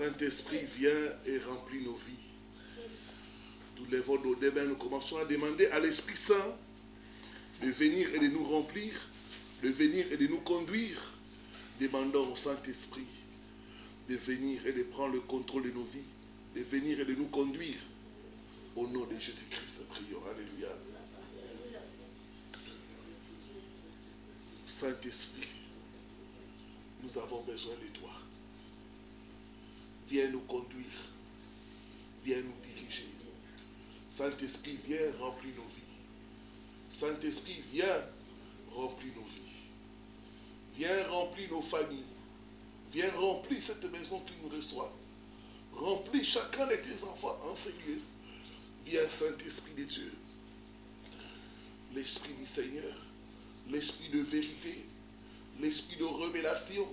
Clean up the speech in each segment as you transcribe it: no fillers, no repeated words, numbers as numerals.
Saint-Esprit, viens et remplis nos vies. Nous lèvons nos deux mains, nous commençons à demander à l'Esprit Saint de venir et de nous remplir, de venir et de nous conduire. Demandons au Saint-Esprit de venir et de prendre le contrôle de nos vies, de venir et de nous conduire. Au nom de Jésus-Christ, prions. Alléluia. Saint-Esprit, nous avons besoin de toi. Viens nous conduire. Viens nous diriger. Saint-Esprit, viens remplir nos vies. Saint-Esprit, viens remplir nos vies. Viens remplir nos familles. Viens remplir cette maison qui nous reçoit. Remplis chacun de tes enfants en ces lieux. Viens, Saint-Esprit de Dieu. L'Esprit du Seigneur. L'Esprit de vérité. L'Esprit de révélation.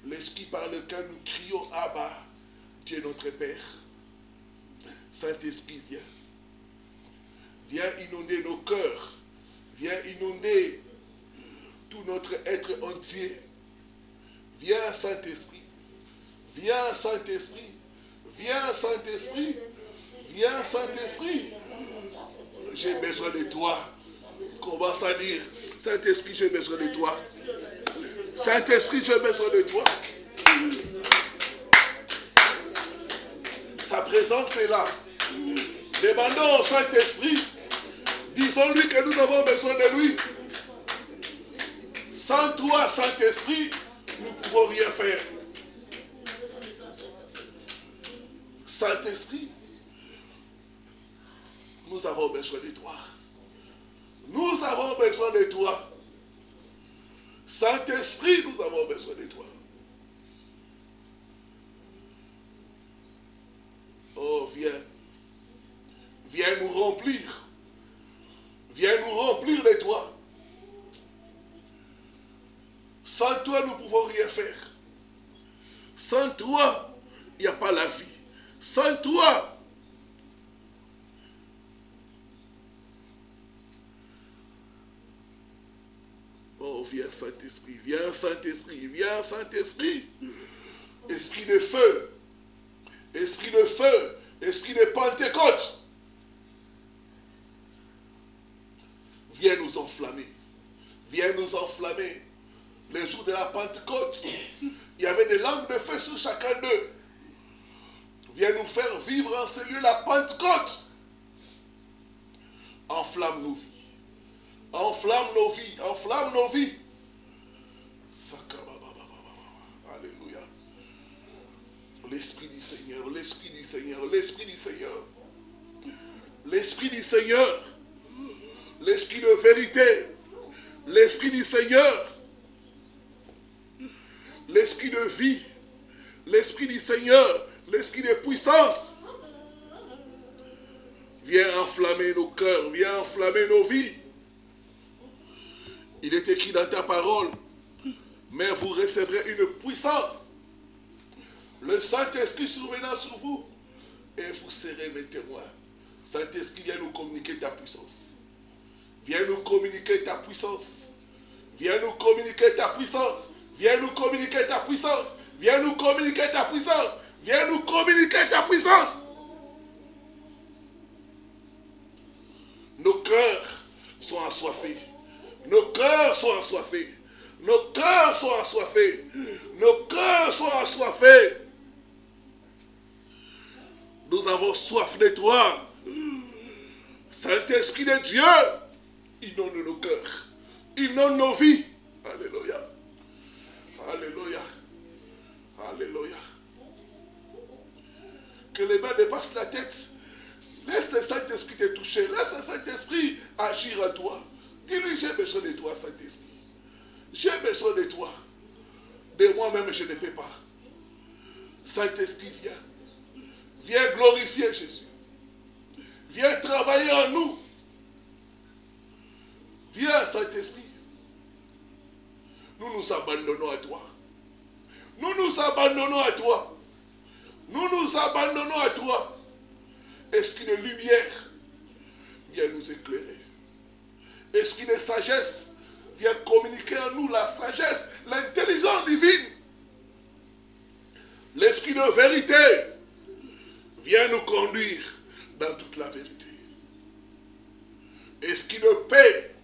L'Esprit par lequel nous crions Abba, Dieu notre Père. Saint-Esprit, viens. Viens inonder nos cœurs. Viens inonder tout notre être entier. Viens, Saint-Esprit. Viens, Saint-Esprit. Viens, Saint-Esprit. Viens, Saint-Esprit. J'ai besoin de toi. Commence à dire, Saint-Esprit, j'ai besoin de toi. Saint-Esprit, j'ai besoin de toi. Sa présence est là. Demandons au Saint-Esprit. Disons-lui que nous avons besoin de lui. Sans toi, Saint-Esprit, nous ne pouvons rien faire. Saint-Esprit, nous avons besoin de toi. Nous avons besoin de toi. Saint-Esprit, nous avons besoin de toi. Oh, viens. Viens nous remplir. Viens nous remplir de toi. Sans toi, nous ne pouvons rien faire. Sans toi, il n'y a pas la vie. Sans toi, oh, viens Saint-Esprit, viens Saint-Esprit, viens Saint-Esprit. Esprit de feu, esprit de feu, esprit de Pentecôte. Viens nous enflammer, viens nous enflammer. Les jours de la Pentecôte, il y avait des langues de feu sur chacun d'eux. Viens nous faire vivre en ce lieu la Pentecôte. Enflamme nos vies. Enflamme nos vies. Enflamme nos vies. Alléluia. L'Esprit du Seigneur. L'Esprit du Seigneur. L'Esprit du Seigneur. L'Esprit du Seigneur. L'Esprit de vérité. L'Esprit du Seigneur. L'Esprit de vie. L'Esprit du Seigneur. L'Esprit de puissance. Viens enflammer nos cœurs. Viens enflammer nos vies. Il est écrit dans ta parole. Mais vous recevrez une puissance. Le Saint-Esprit survenant sur vous. Et vous serez mes témoins. Saint-Esprit, viens nous communiquer ta puissance. Viens nous communiquer ta puissance. Viens nous communiquer ta puissance. Viens nous communiquer ta puissance. Viens nous communiquer ta puissance. Viens nous communiquer ta puissance. Nos cœurs sont assoiffés. Nos cœurs sont assoiffés. Nos cœurs sont assoiffés. Nos cœurs sont assoiffés. Nous avons soif de toi. Saint-Esprit de Dieu, inonde nos cœurs. Inonde nos vies. Alléluia. Alléluia. Alléluia. Que les mains dépassent la tête. Laisse le Saint-Esprit te toucher. Laisse le Saint-Esprit agir en toi. Dis-lui, j'ai besoin de toi, Saint-Esprit. J'ai besoin de toi. De moi-même, je ne peux pas. Saint-Esprit, viens. Viens glorifier Jésus. Viens travailler en nous. Viens, Saint-Esprit. Nous nous abandonnons à toi. Nous nous abandonnons à toi. Nous nous abandonnons à toi. Esprit de lumière, viens nous éclairer. Esprit de sagesse, viens communiquer en nous la sagesse, l'intelligence divine. L'esprit de vérité vient nous conduire dans toute la vérité. Esprit de paix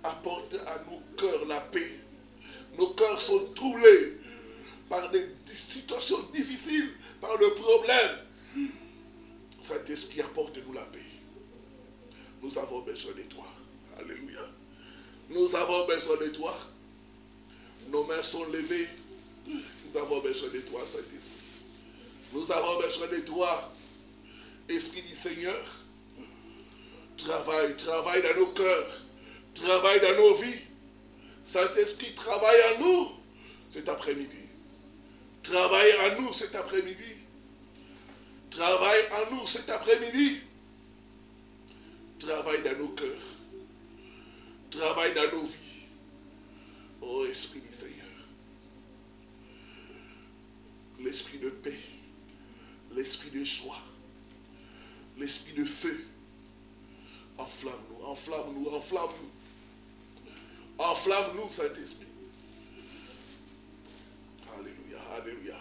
apporte à nos cœurs la paix. Nos cœurs sont troublés par des situations difficiles, par le problème. Saint-Esprit, apporte-nous la paix. Nous avons besoin de toi. Alléluia. Nous avons besoin de toi. Nos mains sont levées. Nous avons besoin de toi, Saint-Esprit. Nous avons besoin de toi, Esprit du Seigneur. Travaille dans nos cœurs. Travaille dans nos vies. Saint-Esprit, travaille en nous cet après-midi. Travaille en nous cet après-midi. Travaille en nous cet après-midi. Travaille dans nos cœurs. Travaille dans nos vies. Ô Esprit du Seigneur. L'esprit de paix. L'esprit de joie. L'esprit de feu. Enflamme-nous, enflamme-nous, enflamme-nous. Enflamme-nous, Saint-Esprit. Alléluia, alléluia.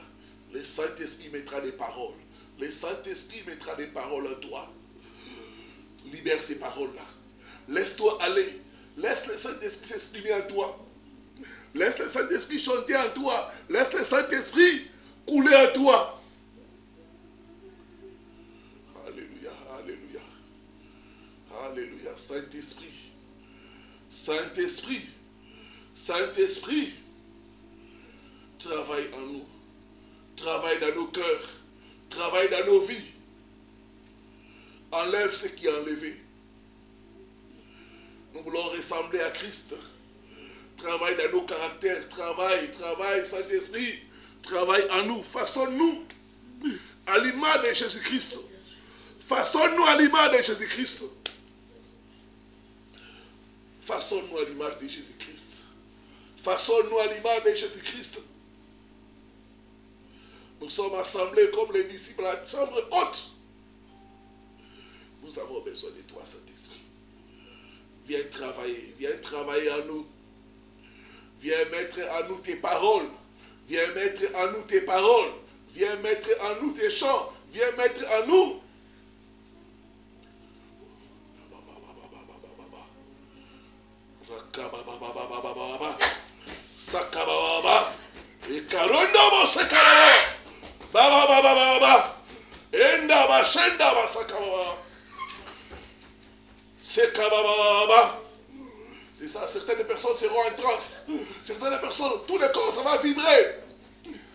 Le Saint-Esprit mettra des paroles. Le Saint-Esprit mettra des paroles en toi. Libère ces paroles-là. Laisse-toi aller. Laisse le Saint-Esprit s'exprimer en toi. Laisse le Saint-Esprit chanter en toi. Laisse le Saint-Esprit couler en toi. Alléluia, alléluia. Alléluia. Saint-Esprit. Saint-Esprit. Saint-Esprit. Travaille en nous. Travaille dans nos cœurs. Travaille dans nos vies. Enlève ce qui est enlevé. Nous voulons ressembler à Christ. Travaille dans nos caractères. Travaille, travaille, Saint-Esprit. Travaille en nous. Façonne-nous à l'image de Jésus-Christ. Façonne-nous à l'image de Jésus-Christ. Façonne-nous à l'image de Jésus-Christ. Façonne-nous à l'image de Jésus-Christ. Nous sommes assemblés comme les disciples à la chambre haute. Nous avons besoin de toi, Saint-Esprit. Viens travailler en nous. Viens mettre en nous tes paroles. Viens mettre en nous tes paroles. Viens mettre en nous tes chants. Viens mettre en nous. Sakababa. Et Karonda Sakababa. Baba baba baba. Enda ba shenda ba sakababa. Sekababa. C'est ça, certaines personnes seront en transe. Certaines personnes, tout le corps, ça va vibrer.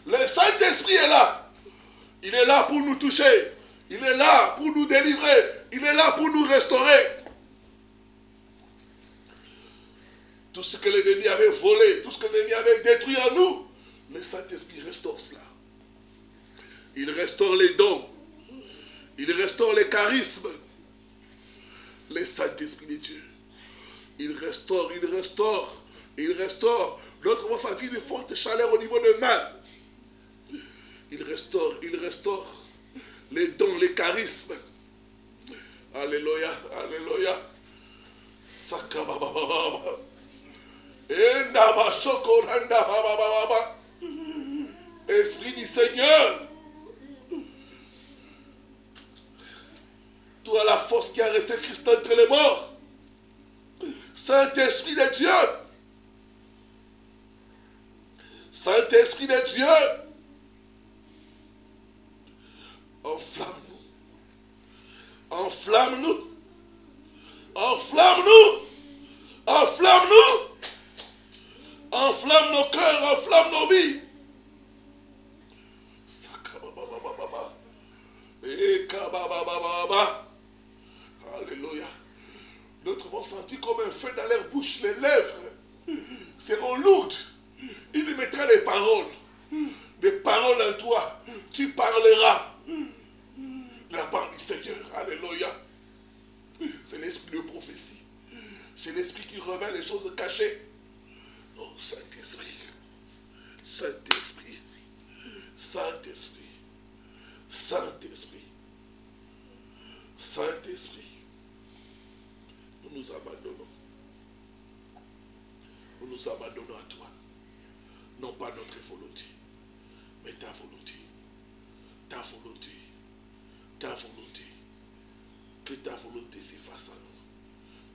Le Saint-Esprit est là. Il est là pour nous toucher. Il est là pour nous délivrer. Il est là pour nous restaurer. Tout ce que l'ennemi avait volé, tout ce que l'ennemi avait détruit en nous, le Saint-Esprit restaure cela. Il restaure les dons. Il restaure les charismes. Le Saint-Esprit de Dieu. Il restaure, il restaure, il restaure. L'autre va sentir une forte chaleur au niveau des mains. Il restaure les dons, les charismes. Alléluia, alléluia. Sakabababa. Esprit du Seigneur. Toi la force qui a resté Christ entre les morts. Saint-Esprit de Dieu. Saint-Esprit de Dieu. Enflamme-nous. Enflamme-nous. Enflamme-nous. Enflamme-nous. Enflamme nos cœurs. Enflamme nos vies. Alléluia. D'autres vont sentir comme un feu dans leur bouche. Les lèvres seront lourdes. Il mettra des paroles. Des paroles en toi. Tu parleras. La part du Seigneur. Alléluia. C'est l'esprit de prophétie. C'est l'esprit qui révèle les choses cachées. Oh Saint-Esprit. Saint-Esprit. Saint-Esprit. Saint-Esprit. Saint-Esprit. Nous nous abandonnons. Nous nous abandonnons à toi. Non pas notre volonté, Mais ta volonté, ta volonté, ta volonté, que ta volonté s'efface à nous.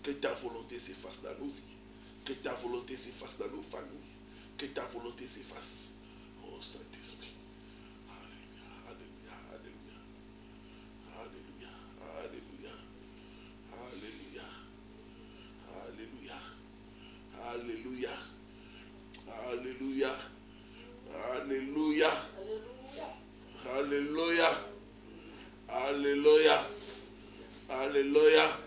Que ta volonté s'efface dans nos vies. Que ta volonté s'efface dans nos familles. Que ta volonté s'efface. Oh Saint-Esprit. Alléluia, alléluia, alléluia, alléluia, alléluia, alléluia, alléluia, alléluia, alléluia, alléluia, alléluia, alléluia.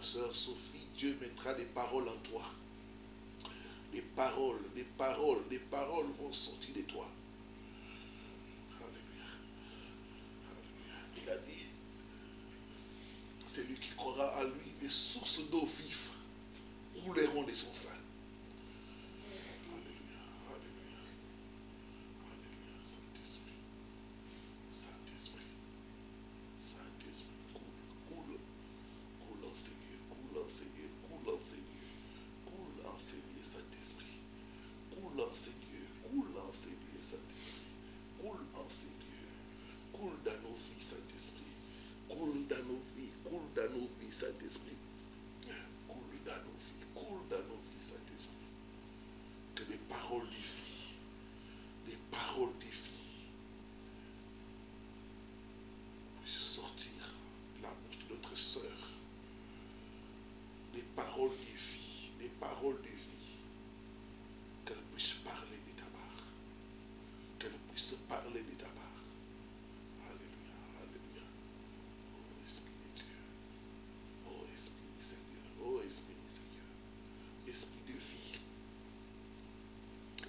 Sœur Sophie, Dieu mettra des paroles en toi. Des paroles vont sortir de toi. Alléluia. Alléluia. Il a dit, celui qui croira à lui, des sources d'eau vive couleront de son sein. Alléluia. Alléluia. Alléluia. Saint-Esprit. Saint-Esprit. Saint-Esprit. Coule en Seigneur. Coule en Seigneur. Coule en Seigneur. Coule en Seigneur, Saint-Esprit. Coule en Seigneur. Coule en Seigneur, Saint-Esprit. Coule en Seigneur. Coule dans nos vies, Saint-Esprit. Coule dans nos vies. Coule dans nos vies, Saint-Esprit. Coule dans nos vies. Coule dans nos vies, Saint-Esprit. Que les paroles de vie, les paroles de vie puissent sortir de la bouche de notre sœur. Des paroles de vie, des paroles de vie, qu'elle puisse parler de ta part, qu'elle puisse parler de ta part. Alléluia, alléluia. Oh Esprit de Dieu, oh Esprit du Seigneur, oh Esprit du Seigneur, Esprit de vie,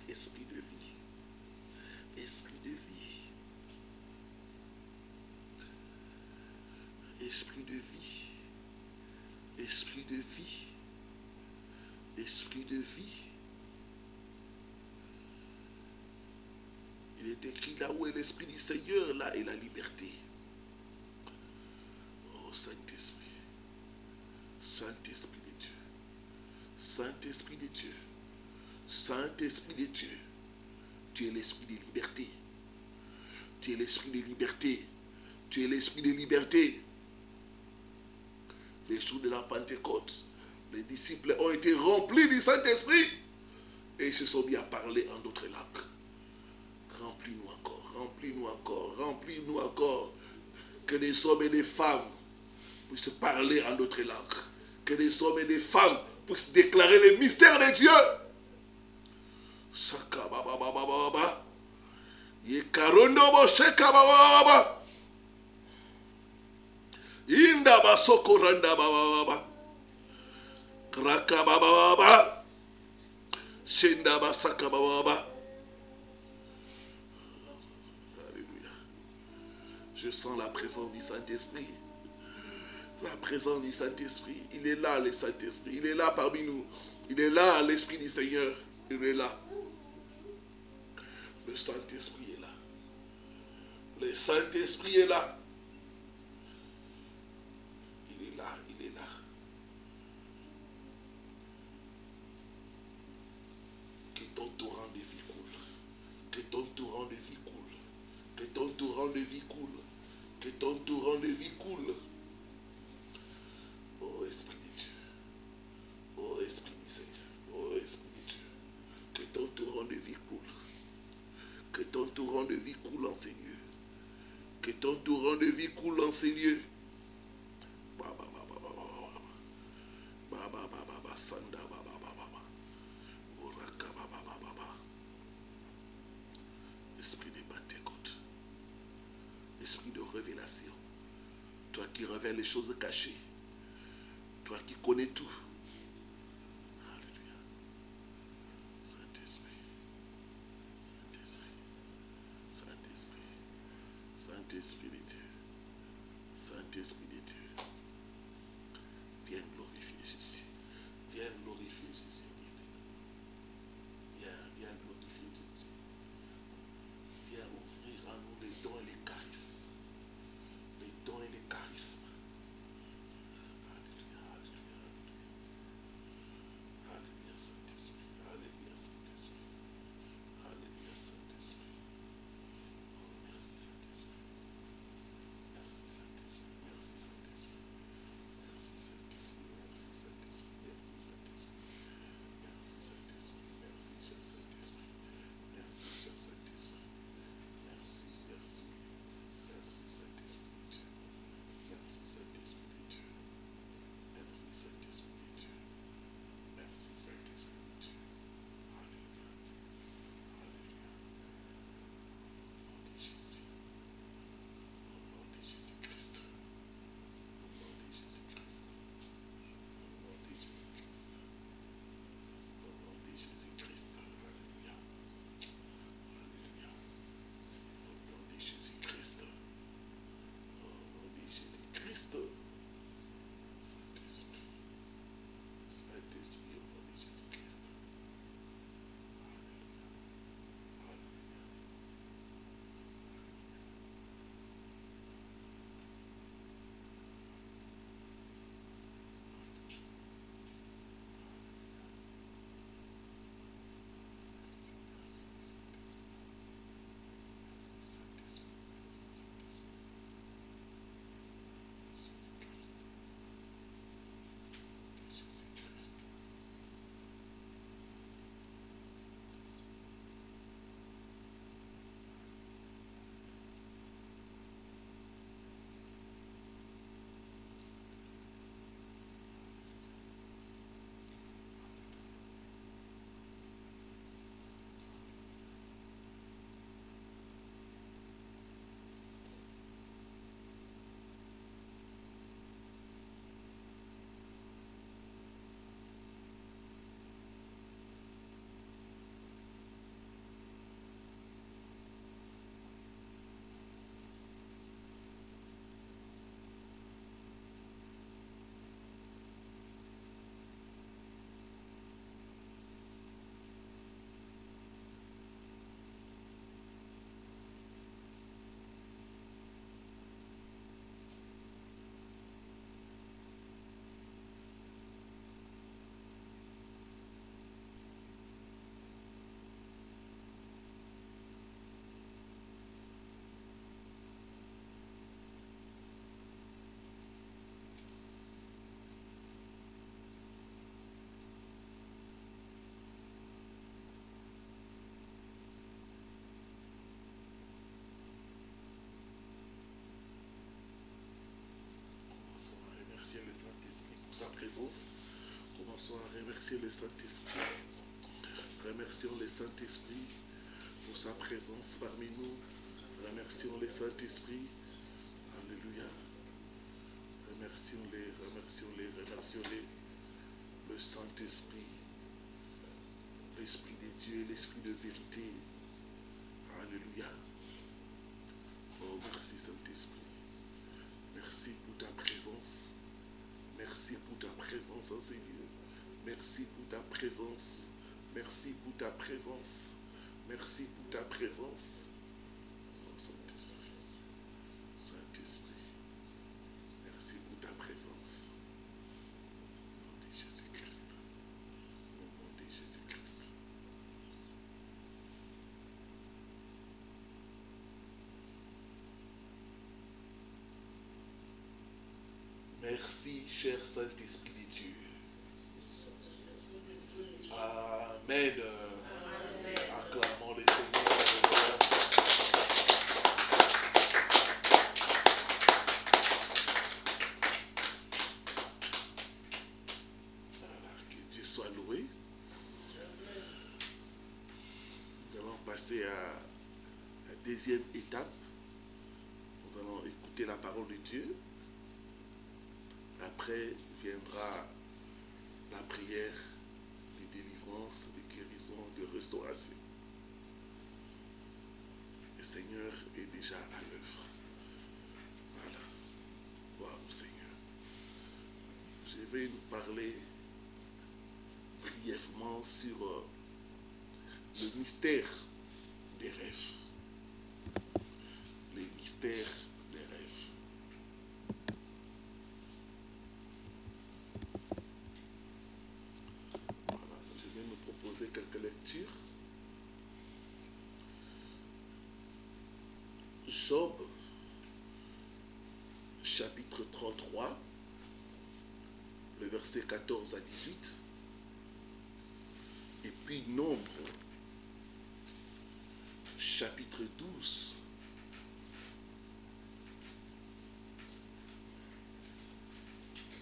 Esprit de vie, Esprit de vie, Esprit de vie. Esprit de vie, esprit de vie. Il est écrit là où est l'esprit du Seigneur, là est la liberté. Oh Saint-Esprit, Saint-Esprit de Dieu, Saint-Esprit de Dieu, Saint-Esprit de Dieu, tu es l'esprit de liberté, tu es l'esprit de liberté, tu es l'esprit de liberté. Les jours de la Pentecôte, les disciples ont été remplis du Saint-Esprit et ils se sont mis à parler en d'autres langues. Remplis-nous encore, remplis-nous encore, remplis-nous encore. Que des hommes et des femmes puissent parler en d'autres langues. Que des hommes et des femmes puissent déclarer les mystères de Dieu. Sakabababababa. Yekaronobo shekabababa. Inda basoko randa baba kraka baba shenda basaka baba. Alléluia. Je sens la présence du Saint-Esprit. La présence du Saint-Esprit. Il est là, le Saint-Esprit. Il est là parmi nous. Il est là, l'Esprit du Seigneur. Il est là. Le Saint-Esprit est là. Le Saint-Esprit est là. Il est là. Que ton torrent de vie coule. Que ton torrent de vie coule. Que ton torrent de vie coule. Que ton torrent de vie coule. Oh Esprit de Dieu. Oh Esprit du Seigneur. Oh Esprit de Dieu. Que ton torrent de vie coule. Que ton torrent de vie coule en ces lieux. Que ton torrent de vie coule en ces lieux. Esprit de Pentecôte, esprit de révélation, toi qui révèles les choses cachées, toi qui connais tout. Alléluia. Saint-Esprit, Saint-Esprit, Saint-Esprit, Saint-Esprit de Dieu, Saint-Esprit de Dieu. Viens glorifier Jésus. Viens glorifier Jésus. présence. Commençons à remercier le Saint-Esprit. Remercions le Saint-Esprit pour sa présence parmi nous. Remercions le Saint-Esprit. Alléluia. Remercions-les, remercions-les, remercions-les. Le Saint-Esprit, l'Esprit de Dieu, l'Esprit de vérité. Alléluia. Oh, merci Saint-Esprit. Merci pour ta présence. Merci pour ta présence en ces lieux. Merci pour ta présence. Merci pour ta présence. Merci pour ta présence. Oh, Saint-Esprit. Saint-Esprit. Merci pour ta présence. Au nom de Jésus-Christ. Au nom de Jésus-Christ. Merci, cher Saint-Esprit de Dieu. Amen. Amen. Acclamons le Seigneur. Voilà, que Dieu soit loué. Nous allons passer à la deuxième étape. Nous allons écouter la parole de Dieu. Après viendra la prière de délivrance, de guérison, de restauration. Le Seigneur est déjà à l'œuvre. Voilà. Gloire au Seigneur. Je vais nous parler brièvement sur le mystère des rêves. Les mystères des rêves. Proposer quelques lectures. Job, chapitre 33, le verset 14 à 18. Et puis Nombre, chapitre 12,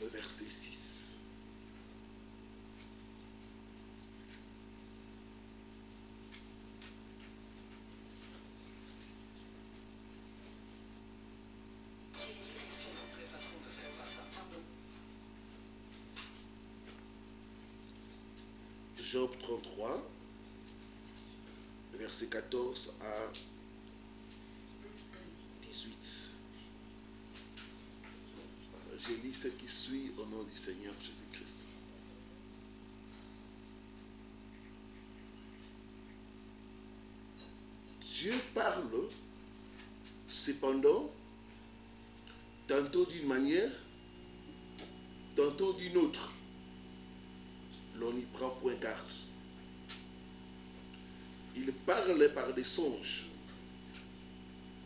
le verset 6. Job 33, verset 14 à 18. Je lis ce qui suit au nom du Seigneur Jésus-Christ. Dieu parle, cependant, tantôt d'une manière, tantôt d'une autre. L'on n'y prend point garde. Il parle par des songes,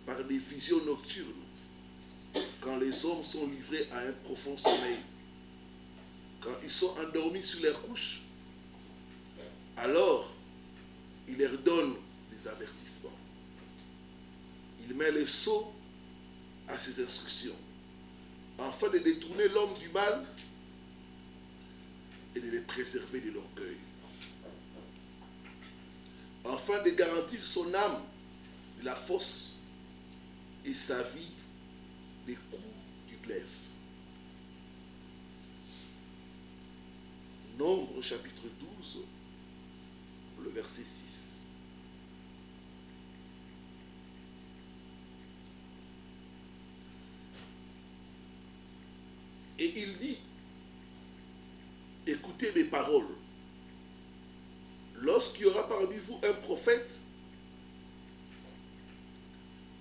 par des visions nocturnes, quand les hommes sont livrés à un profond sommeil, quand ils sont endormis sur leurs couches, alors il leur donne des avertissements. Il met le sceau à ses instructions, afin de détourner l'homme du mal et de les préserver de l'orgueil, afin de garantir son âme de la fosse et sa vie des coups du glaive. Nombre chapitre 12, le verset 6. Et il dit, écoutez mes paroles. Lorsqu'il y aura parmi vous un prophète,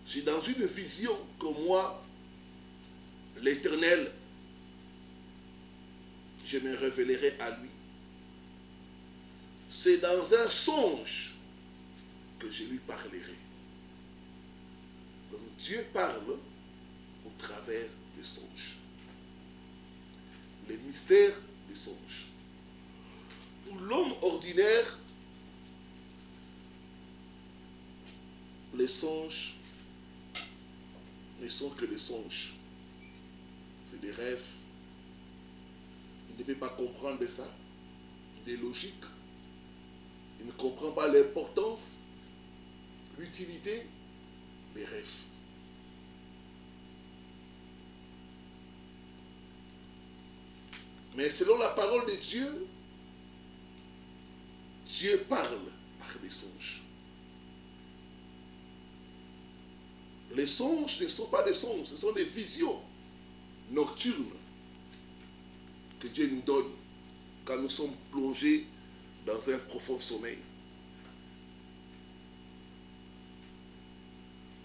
c'est dans une vision que moi, l'Éternel, je me révélerai à lui. C'est dans un songe que je lui parlerai. Donc Dieu parle au travers des songes. Les mystères des songes. Pour l'homme ordinaire, les songes ne sont que des songes. C'est des rêves. Il ne peut pas comprendre ça. Il est logique. Il ne comprend pas l'importance, l'utilité des rêves. Mais selon la parole de Dieu, Dieu parle par les songes. Les songes ne sont pas des songes, ce sont des visions nocturnes que Dieu nous donne quand nous sommes plongés dans un profond sommeil.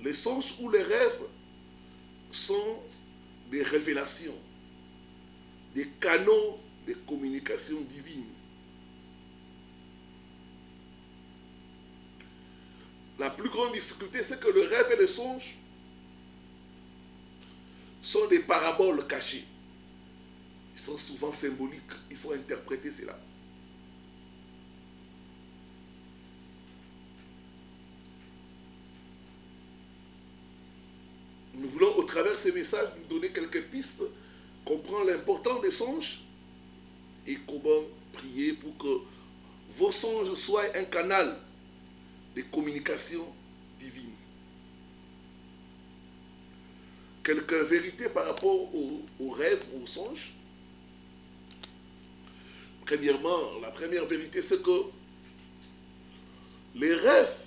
Les songes ou les rêves sont des révélations, des canaux de communication divine. La plus grande difficulté, c'est que le rêve et le songe sont des paraboles cachées. Ils sont souvent symboliques. Il faut interpréter cela. Nous voulons, au travers de ces messages, nous donner quelques pistes, comprendre l'importance des songes et comment prier pour que vos songes soient un canal de communication divine. Quelques vérités par rapport aux rêves, aux songes. Premièrement, la première vérité, c'est que les rêves,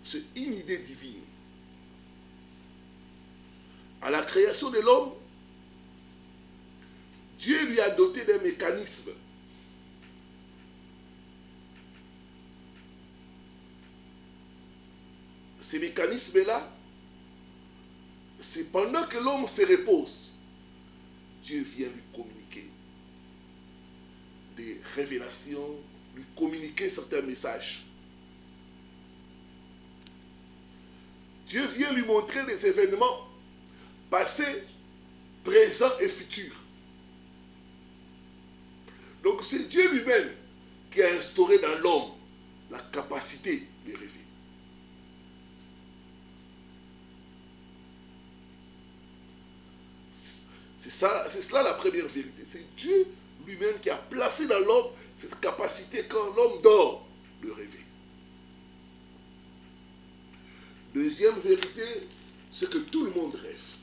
c'est une idée divine. À la création de l'homme, Dieu lui a doté d'un mécanisme. Ces mécanismes-là, c'est pendant que l'homme se repose, Dieu vient lui communiquer des révélations, lui communiquer certains messages. Dieu vient lui montrer des événements passés, présents et futurs. Donc c'est Dieu lui-même qui a instauré dans l'homme la capacité de rêver. C'est cela la première vérité. C'est Dieu lui-même qui a placé dans l'homme cette capacité, quand l'homme dort, de rêver. Deuxième vérité, c'est que tout le monde rêve.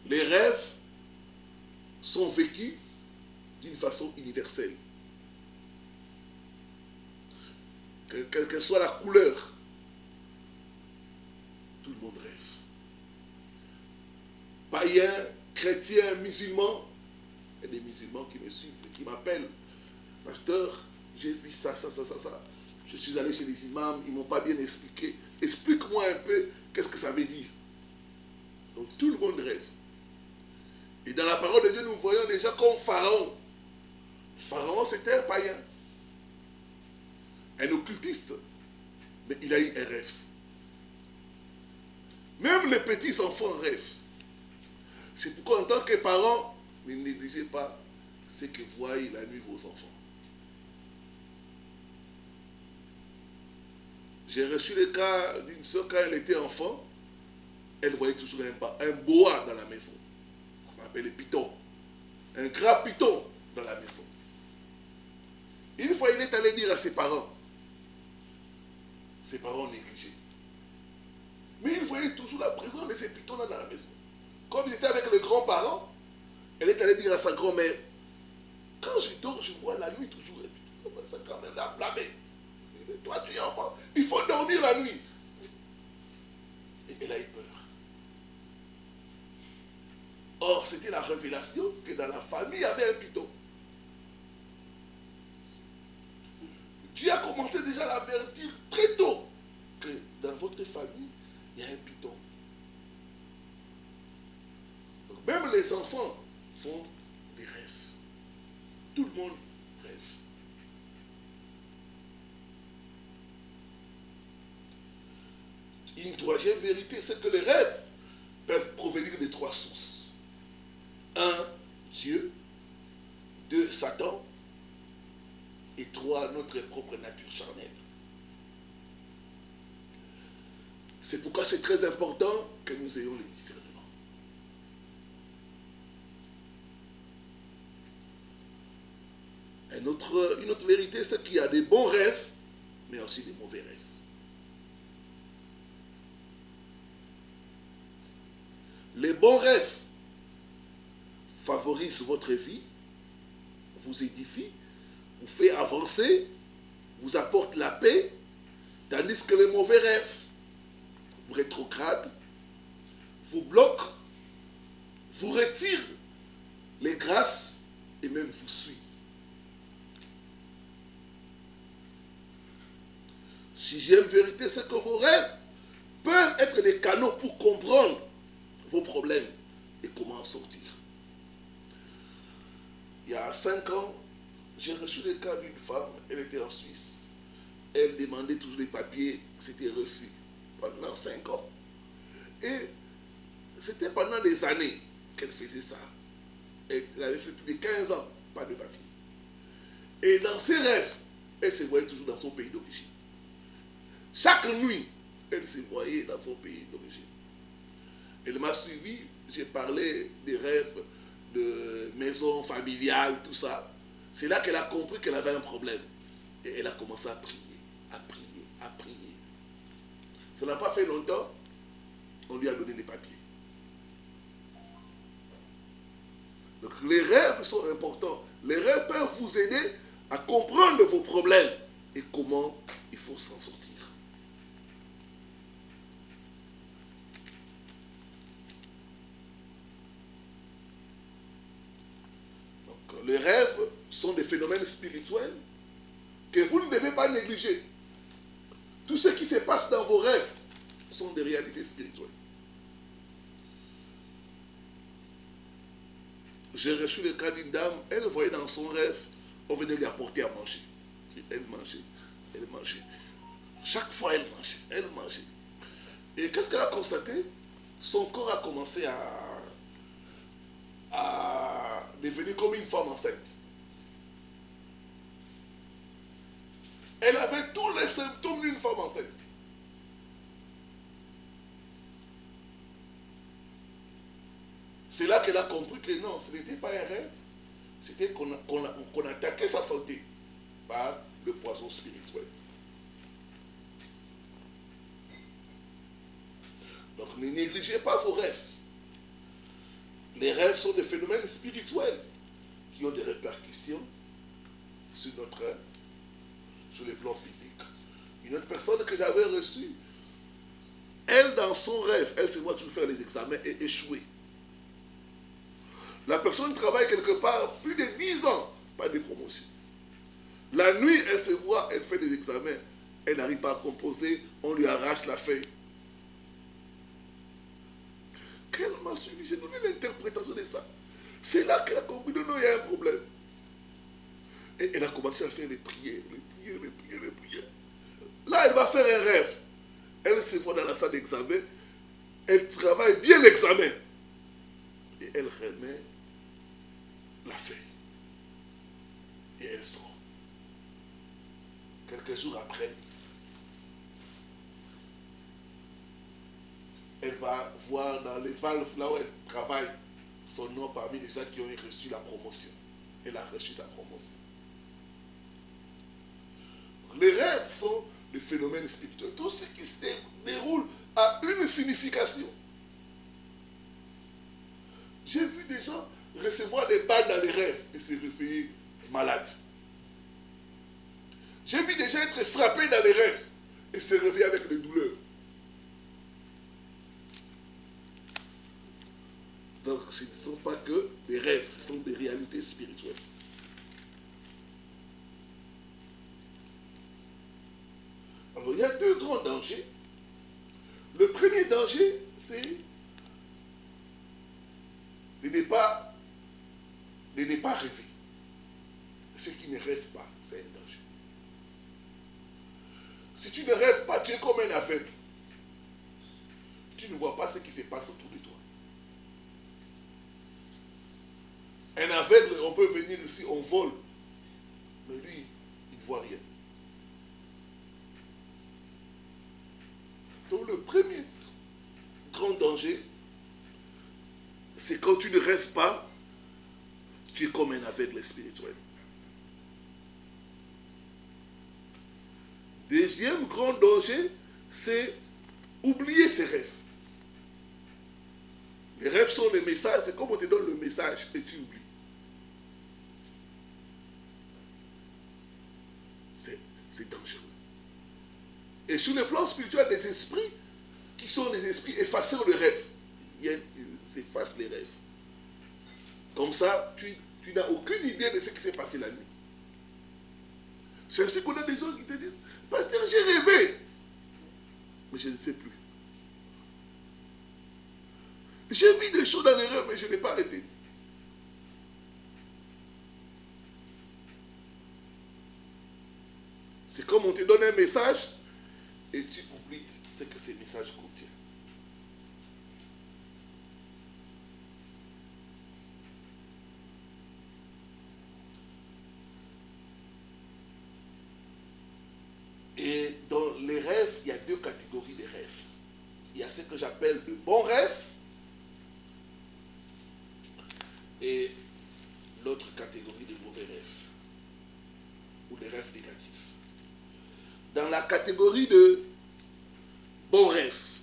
Les rêves sont vécus d'une façon universelle. Quelle que soit la couleur, tout le monde rêve. Païens, chrétiens, musulmans, il y a des musulmans qui me suivent et qui m'appellent. Pasteur, j'ai vu ça. Je suis allé chez les imams, ils ne m'ont pas bien expliqué. Explique-moi un peu qu'est-ce que ça veut dire. Donc tout le monde rêve. Et dans la parole de Dieu, nous voyons déjà comme Pharaon. Pharaon, c'était un païen. Un occultiste. Mais il a eu un rêve. Même les petits enfants rêvent. C'est pourquoi en tant que parents, ne négligez pas ce que voient la nuit vos enfants. J'ai reçu le cas d'une soeur quand elle était enfant. Elle voyait toujours un boa dans la maison. On appelle le python. Un grand python dans la maison. Une fois, il est allé dire à ses parents. Ses parents ont négligé. Mais il voyait toujours la présence de ces pythons dans la maison. Comme il était avec les grands-parents, elle est allée dire à sa grand-mère, quand je dors, je vois la nuit toujours. Sa grand-mère l'a blâmé. Toi, tu es enfant, il faut dormir la nuit. Et elle a eu peur. Or, c'était la révélation que dans la famille, il y avait un python. Dieu a commencé déjà à l'avertir très tôt que dans votre famille, il y a un python. Donc, même les enfants font des rêves. Tout le monde rêve. Une troisième vérité, c'est que les rêves peuvent provenir de trois sources. 1, Dieu. 2, Satan. Et 3, notre propre nature charnelle. C'est pourquoi c'est très important que nous ayons les discernements. Une autre vérité, c'est qu'il y a des bons rêves, mais aussi des mauvais rêves. Les bons rêves favorisent votre vie, vous édifient, vous fait avancer, vous apportent la paix, tandis que les mauvais rêves vous rétrogradent, vous bloquent, vous retirent les grâces et même vous suivent. Sixième vérité, c'est que vos rêves peuvent être des canaux pour comprendre vos problèmes et comment en sortir. Il y a 5 ans, j'ai reçu le cas d'une femme, elle était en Suisse. Elle demandait toujours les papiers, c'était refus pendant 5 ans. Et c'était pendant des années qu'elle faisait ça. Elle avait fait plus de 15 ans, pas de papiers. Et dans ses rêves, elle se voyait toujours dans son pays d'origine. Chaque nuit, elle se voyait dans son pays d'origine. Elle m'a suivi, j'ai parlé des rêves de maison familiale, tout ça. C'est là qu'elle a compris qu'elle avait un problème. Et elle a commencé à prier, à prier, à prier. Ça n'a pas fait longtemps, on lui a donné les papiers. Donc les rêves sont importants. Les rêves peuvent vous aider à comprendre vos problèmes et comment il faut s'en sortir. Les rêves sont des phénomènes spirituels que vous ne devez pas négliger. Tout ce qui se passe dans vos rêves sont des réalités spirituelles. J'ai reçu le cas d'une dame, elle voyait dans son rêve, on venait lui apporter à manger. Et elle mangeait, elle mangeait. Chaque fois, elle mangeait, elle mangeait. Et qu'est-ce qu'elle a constaté? Son corps a commencé à devenir comme une femme enceinte. Elle avait tous les symptômes d'une femme enceinte. C'est là qu'elle a compris que non, ce n'était pas un rêve, c'était qu'on attaquait sa santé par le poison spirituel. Donc ne négligez pas vos rêves. Les rêves sont des phénomènes spirituels qui ont des répercussions sur le plan physique. Une autre personne que j'avais reçue, elle, dans son rêve, elle se voit toujours faire les examens et échouer. La personne travaille quelque part plus de 10 ans, pas de promotion. La nuit, elle se voit, elle fait des examens, elle n'arrive pas à composer, on lui arrache la feuille. Qu'elle m'a suivi, j'ai donné l'interprétation de ça. C'est là qu'elle a compris, non, il y a un problème. Et elle a commencé à faire les prières, les prières, les prières, les prières. Là, elle va faire un rêve. Elle se voit dans la salle d'examen, elle travaille bien l'examen. Et elle remet la feuille. Et elle sort. Quelques jours après, elle va voir dans les valves, là où elle travaille, son nom parmi les gens qui ont reçu la promotion. Elle a reçu sa promotion. Les rêves sont des phénomènes spirituels. Tout ce qui se déroule a une signification. J'ai vu des gens recevoir des balles dans les rêves et se réveiller malades. J'ai vu des gens être frappés dans les rêves et se réveiller avec des douleurs. Donc, ce ne sont pas que des rêves, ce sont des réalités spirituelles. Alors, il y a 2 grands dangers. Le premier danger, c'est de ne pas rêver. Ceux qui ne rêvent pas, c'est un danger. Si tu ne rêves pas, tu es comme un aveugle. Tu ne vois pas ce qui se passe autour de toi. Un aveugle, on peut venir ici, on vole. Mais lui, il ne voit rien. Donc le premier grand danger, c'est quand tu ne rêves pas, tu es comme un aveugle spirituel. Deuxième grand danger, c'est oublier ses rêves. Les rêves sont des messages, c'est comme on te donne le message et tu oublies. C'est dangereux. Et sur le plan spirituel, des esprits qui sont des esprits effaceurs de rêves. Ils effacent les rêves. Comme ça, tu n'as aucune idée de ce qui s'est passé la nuit. C'est ainsi qu'on a des gens qui te disent, pasteur, j'ai rêvé. Mais je ne sais plus. J'ai vu des choses dans les rêves, mais je n'ai pas arrêté. C'est comme on te donne un message et tu oublies ce que ces messages contiennent. Et dans les rêves, il y a deux catégories de rêves. Il y a ce que j'appelle de bons rêves et l'autre catégorie de mauvais rêves ou des rêves négatifs. Dans la catégorie de bons rêves,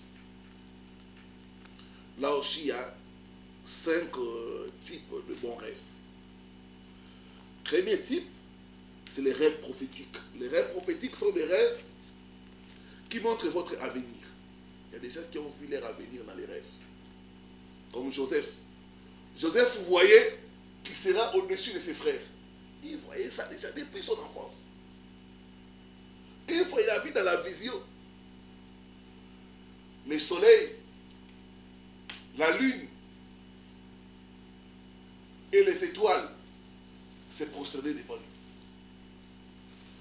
là aussi il y a 5 types de bons rêves. Premier type, c'est les rêves prophétiques. Les rêves prophétiques sont des rêves qui montrent votre avenir. Il y a des gens qui ont vu leur avenir dans les rêves. Comme Joseph. Joseph voyait qu'il sera au-dessus de ses frères. Il voyait ça déjà depuis son enfance. Et une fois il a vu dans la vision le soleil, la lune et les étoiles se prosterner devant lui.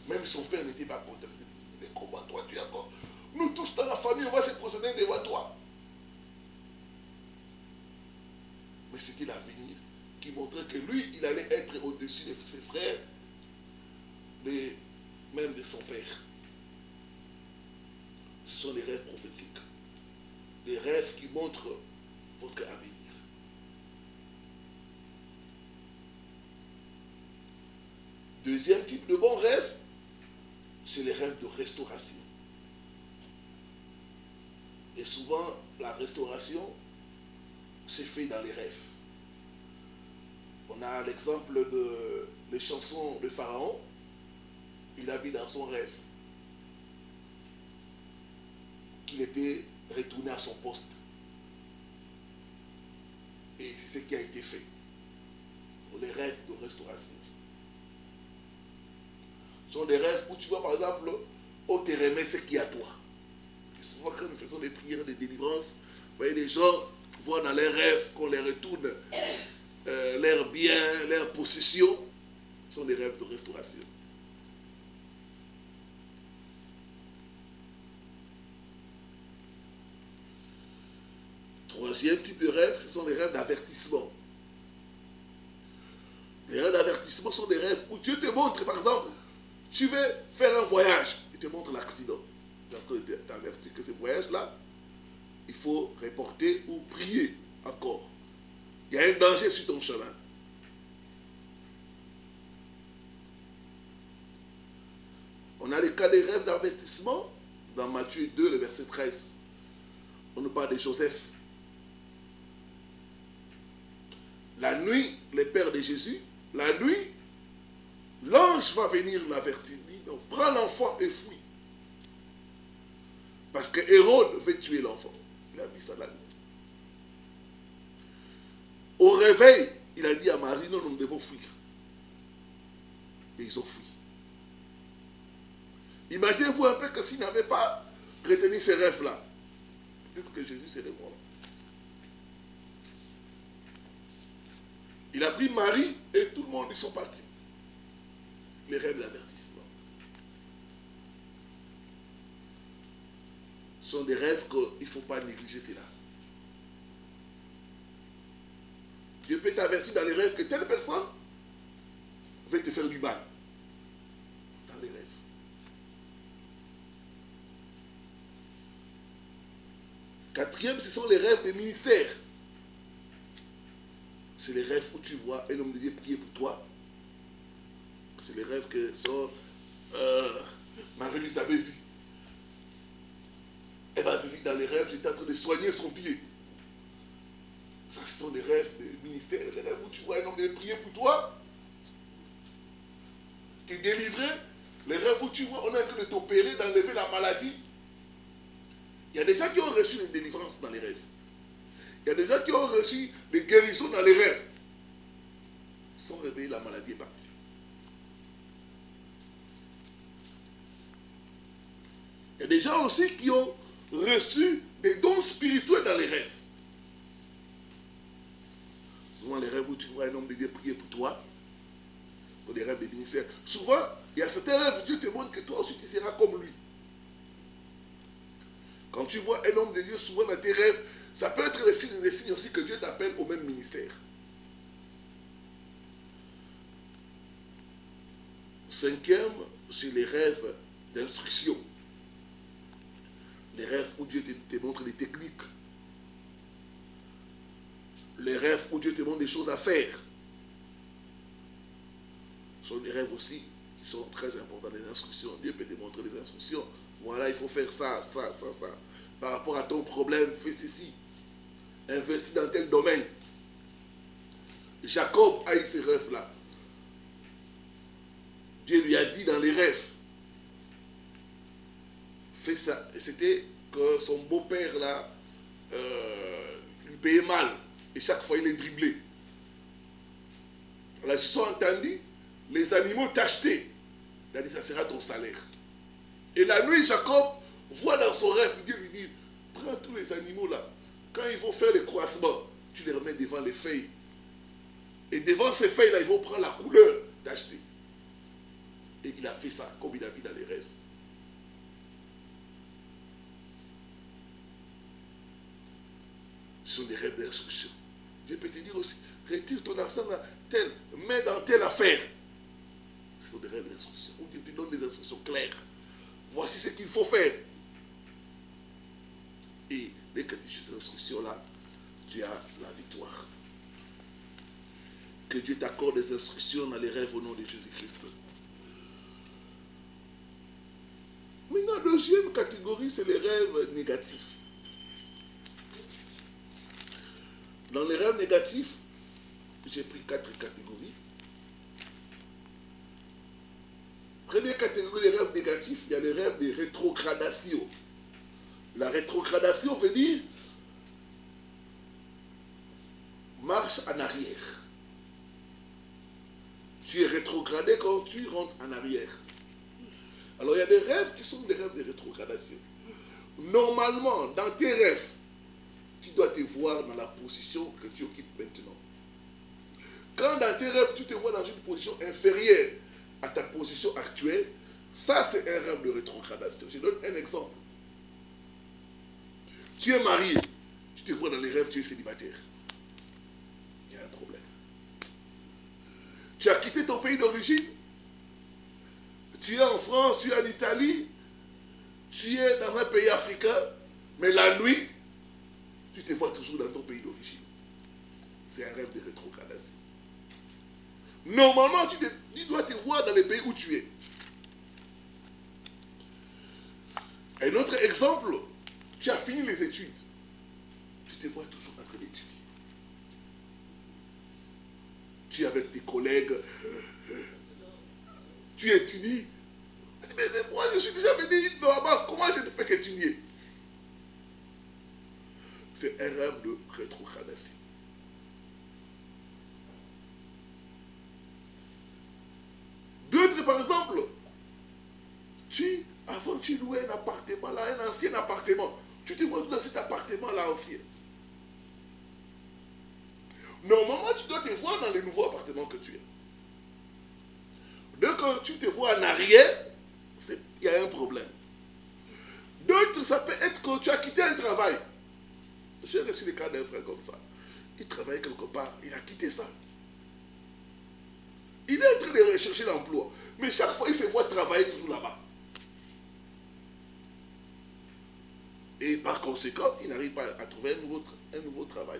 Même son père n'était pas content. Il dit, mais comment toi tu es encore? Nous tous dans la famille, on va se prosterner devant toi. Mais c'était l'avenir qui montrait que lui, il allait être au-dessus de ses frères, même de son père. Ce sont les rêves prophétiques. Les rêves qui montrent votre avenir. Deuxième type de bon rêve, c'est les rêves de restauration. Et souvent, la restauration se fait dans les rêves. On a l'exemple de les chansons de Pharaon. Il a vu dans son rêve qu'il était retourné à son poste. Et c'est ce qui a été fait. Les rêves de restauration. Ce sont des rêves où tu vois par exemple, on te remet ce qui est à toi. Et souvent quand nous faisons des prières de délivrance, vous voyez les gens voient dans leurs rêves qu'on les retourne leurs biens, leurs possessions. Ce sont des rêves de restauration. Troisième type de rêve, ce sont les rêves d'avertissement. Les rêves d'avertissement sont des rêves où Dieu te montre, par exemple, tu veux faire un voyage, il te montre l'accident. Il t'avertit que ce voyage-là, il faut reporter ou prier encore. Il y a un danger sur ton chemin. On a les cas des rêves d'avertissement dans Matthieu 2, le verset 13. On nous parle de Joseph. La nuit, le père de Jésus, la nuit, l'ange va venir l'avertir. Donc, prends l'enfant et fuis. Parce que Hérode veut tuer l'enfant. Il a vu ça la nuit. Au réveil, il a dit à Marie, non, nous devons fuir. Et ils ont fui. Imaginez-vous un peu que s'il n'avait pas retenu ces rêves-là, peut-être que Jésus serait mort. Il a pris Marie et tout le monde, ils sont partis. Les rêves d'avertissement. Ce sont des rêves qu'il ne faut pas négliger cela. Dieu peut t'avertir dans les rêves que telle personne veut te faire du mal. Dans les rêves. Quatrième, ce sont les rêves des ministères. C'est les rêves où tu vois un homme de Dieu prier pour toi. C'est les rêves que Marie-Louise avait vu. Elle avait vu dans les rêves, j'étais en train de soigner son pied. Ça, ce sont les rêves des ministères, les rêves où tu vois un homme de Dieu prier pour toi. Tu es délivré. Les rêves où tu vois, on est en train de t'opérer, d'enlever la maladie. Il y a des gens qui ont reçu les délivrances dans les rêves. Il y a des gens qui ont reçu les guérisons dans les rêves. Ils sont réveillés, la maladie est partie. Il y a des gens aussi qui ont reçu des dons spirituels dans les rêves. Souvent les rêves où tu vois un homme de Dieu prier pour toi, pour des rêves des ministères. Souvent, il y a certains rêves où Dieu te montre que toi aussi tu seras comme lui. Quand tu vois un homme de Dieu souvent dans tes rêves, ça peut être le signe aussi que Dieu t'appelle au même ministère. Cinquième, c'est les rêves d'instruction. Les rêves où Dieu te montre des techniques. Les rêves où Dieu te montre des choses à faire. Ce sont des rêves aussi qui sont très importants, les instructions. Dieu peut te montrer des instructions. Voilà, il faut faire ça, ça, ça, ça. Par rapport à ton problème, fais ceci. Investis dans tel domaine. Jacob a eu ces rêves-là. Dieu lui a dit dans les rêves, fais ça. Et c'était que son beau-père là lui payait mal. Et chaque fois il est dribblé. Alors ils se sont entendus, les animaux t'achetaient. Il a dit, ça sera ton salaire. Et la nuit, Jacob voit dans son rêve, Dieu lui dit, prends tous les animaux là. Quand ils vont faire le croisement, tu les remets devant les feuilles. Et devant ces feuilles là, ils vont prendre la couleur d'acheter. Et il a fait ça, comme il a vu dans les rêves. Ce sont des rêves d'instruction. Dieu peut te dire aussi, retire ton argent dans tel, mets dans telle affaire. Ce sont des rêves d'instruction, où Dieu te donne des instructions claires. Voici ce qu'il faut faire. Et dès que tu suis ces instructions-là, tu as la victoire. Que Dieu t'accorde des instructions dans les rêves au nom de Jésus-Christ. Maintenant, la deuxième catégorie, c'est les rêves négatifs. Dans les rêves négatifs, j'ai pris 4 catégories. Première catégorie des rêves négatifs, il y a les rêves de rétrogradation. La rétrogradation veut dire marche en arrière. Tu es rétrogradé quand tu rentres en arrière. Alors il y a des rêves qui sont des rêves de rétrogradation. Normalement, dans tes rêves, tu dois te voir dans la position que tu occupes maintenant. Quand dans tes rêves, tu te vois dans une position inférieure à ta position actuelle, ça c'est un rêve de rétrogradation. Je donne un exemple. Tu es marié, tu te vois dans les rêves, tu es célibataire. Il y a un problème. Tu as quitté ton pays d'origine, tu es en France, tu es en Italie, tu es dans un pays africain, mais la nuit, tu te vois toujours dans ton pays d'origine. C'est un rêve de rétrogradation. Normalement, tu dois te voir dans les pays où tu es. Un autre exemple, tu as fini les études. Tu te vois toujours en train d'étudier. Tu es avec tes collègues. Tu étudies. Mais moi, je suis déjà venu. Comment je te fais qu'étudier? C'est un rêve de rétrogradation. D'autres, par exemple, avant tu louais un appartement là, un ancien appartement. Tu te vois dans cet appartement là ancien. Normalement, tu dois te voir dans les nouveaux appartements que tu es. Dès que tu te vois en arrière, il y a un problème. D'autres, ça peut être que tu as quitté un travail. J'ai reçu le cas d'un frère comme ça. Il travaillait quelque part, il a quitté ça. Il est en train de rechercher l'emploi. Mais chaque fois, il se voit travailler toujours là-bas. Et par conséquent, il n'arrive pas à trouver un nouveau travail.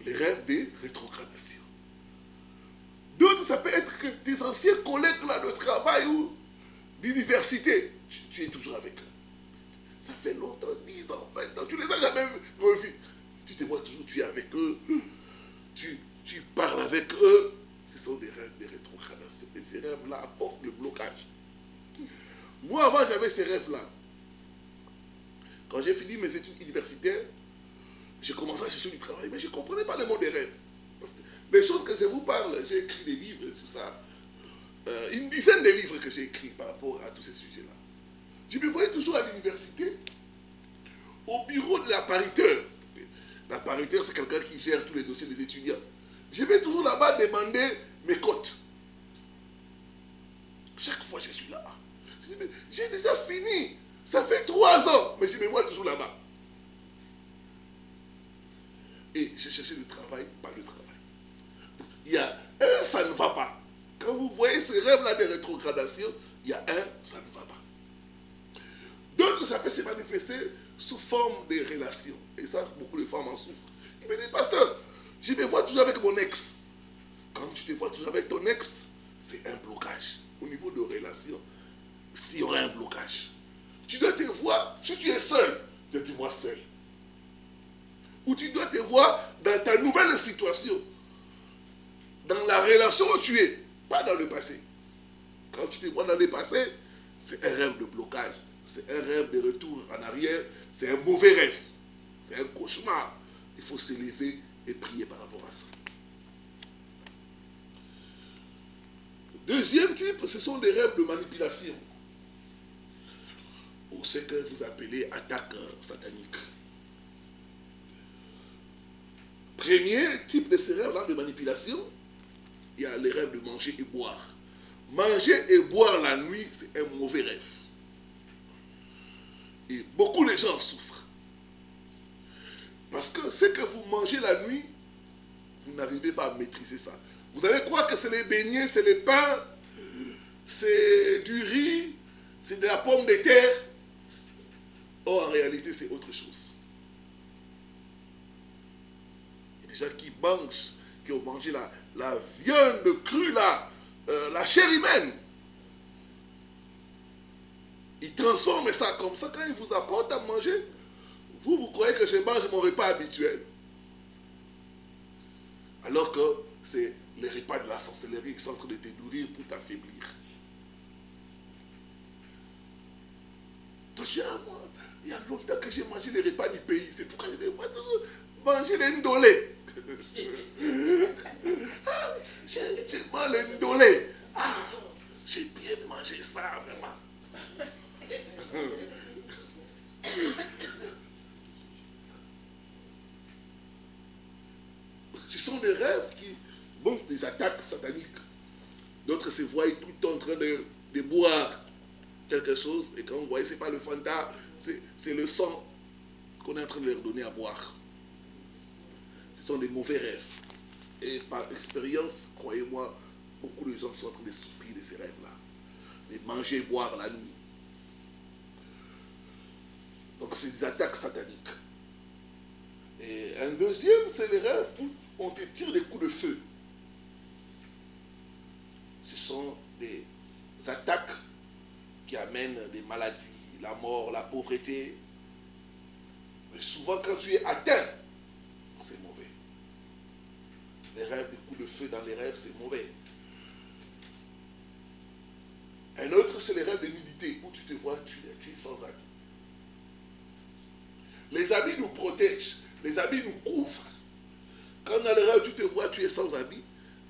Les rêves de rétrogradation. D'autres, ça peut être que tes anciens collègues là, de travail ou d'université, tu es toujours avec eux. Ça fait longtemps, 10 ans, 20 ans, tu les as jamais revus. Tu te vois toujours, tu es avec eux, tu parles avec eux. Ce sont des rêves de rétrogradation. Et ces rêves-là apportent le blocage. Moi, avant, j'avais ces rêves-là. Quand j'ai fini mes études universitaires, j'ai commencé à chercher du travail, mais je ne comprenais pas le mot des rêves. Parce que les choses que je vous parle, j'ai écrit des livres sur ça. Une dizaine de livres que j'ai écrits par rapport à tous ces sujets-là. Je me voyais toujours à l'université, au bureau de l'appariteur. L'appariteur, c'est quelqu'un qui gère tous les dossiers des étudiants. Je vais toujours là-bas demander mes cotes. Chaque fois, je suis là. J'ai déjà fini. Ça fait 3 ans, mais je me vois toujours là-bas. Et j'ai cherché le travail, pas le travail. Il y a un, ça ne va pas. Quand vous voyez ce rêve-là de rétrogradation, il y a un, ça ne va pas. D'autres, ça peut se manifester sous forme de relations. Et ça, beaucoup de femmes en souffrent. Ils me disent, pasteur, je me vois toujours avec mon ex. Quand tu te vois toujours avec ton ex, c'est un blocage. Au niveau de relations, s'il y aura un blocage, tu dois te voir, si tu es seul, tu dois te voir seul. Ou tu dois te voir dans ta nouvelle situation, dans la relation où tu es, pas dans le passé. Quand tu te vois dans le passé, c'est un rêve de blocage, c'est un rêve de retour en arrière, c'est un mauvais rêve, c'est un cauchemar. Il faut se lever et prier par rapport à ça. Deuxième type, ce sont des rêves de manipulation, ou ce que vous appelez attaque satanique. Premier type de ces rêves-là de manipulation, il y a les rêves de manger et boire. Manger et boire la nuit, c'est un mauvais rêve. Et beaucoup de gens souffrent. Parce que ce que vous mangez la nuit, vous n'arrivez pas à maîtriser ça. Vous allez croire que c'est les beignets, c'est les pains, c'est du riz, c'est de la pomme de terre. Or, en réalité, c'est autre chose. Il y a des gens qui mangent, qui ont mangé la viande crue, la chair humaine. Ils transforment ça comme ça. Quand ils vous apportent à manger, vous croyez que je mange mon repas habituel. Alors que c'est les repas de la sorcellerie qui sont en train de te nourrir pour t'affaiblir. Donc, moi, il y a longtemps que j'ai mangé les repas du pays. C'est pourquoi je me vois toujours manger les ndolés. J'ai mangé les ndolés. Ah, j'ai bien mangé ça, vraiment. Ce sont des rêves qui, bon, des attaques sataniques. D'autres se voient tout le temps en train de boire quelque chose, et quand vous voyez, ce n'est pas le Fanta, c'est le sang qu'on est en train de leur donner à boire. Ce sont des mauvais rêves. Et par expérience, croyez-moi, beaucoup de gens sont en train de souffrir de ces rêves-là. De manger et boire la nuit. Donc c'est des attaques sataniques. Et un deuxième, c'est les rêves où on te tire des coups de feu. Ce sont des attaques qui amènent des maladies, la mort, la pauvreté. Mais souvent quand tu es atteint, c'est mauvais. Les rêves, des coups de feu dans les rêves, c'est mauvais. Un autre, c'est les rêves de nudité, où tu te vois, tu es sans habit. Les habits nous protègent, les habits nous couvrent. Quand dans les rêves, tu te vois, tu es sans habit.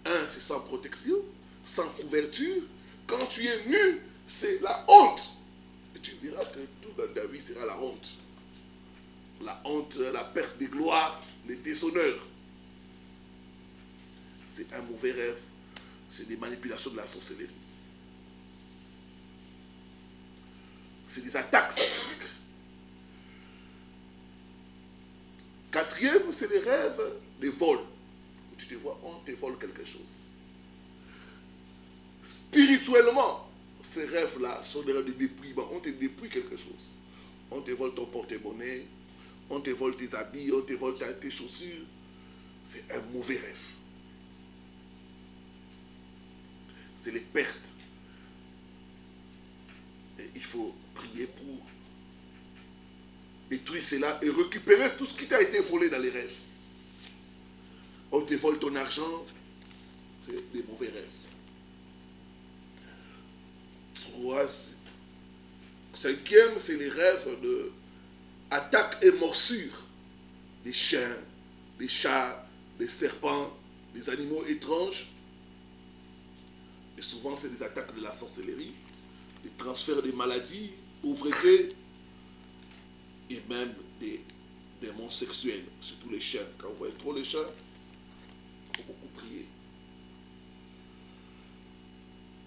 Un, c'est sans protection, sans couverture. Quand tu es nu, c'est la honte. Et tu verras que tout dans ta vie sera la honte. La honte, la perte de gloire, les déshonneurs. C'est un mauvais rêve. C'est des manipulations de la sorcellerie. C'est des attaques sataniques. Quatrième, c'est les rêves de vol. Où tu te vois, on te vole quelque chose. spirituellement, ces rêves-là sont des rêves de dépouillement. On te dépouille quelque chose. On te vole ton porte-monnaie, on te vole tes habits, on te vole tes chaussures. C'est un mauvais rêve. C'est les pertes. Et il faut prier pour détruire cela et récupérer tout ce qui t'a été volé dans les rêves. On te vole ton argent, c'est des mauvais rêves. Cinquième, c'est les rêves de attaque et morsure des chiens, des chats, des serpents, des animaux étranges. Et souvent, c'est des attaques de la sorcellerie, des transferts des maladies, pauvreté et même des démons sexuels, surtout les chiens. Quand vous voyez trop les chiens, il faut beaucoup prier.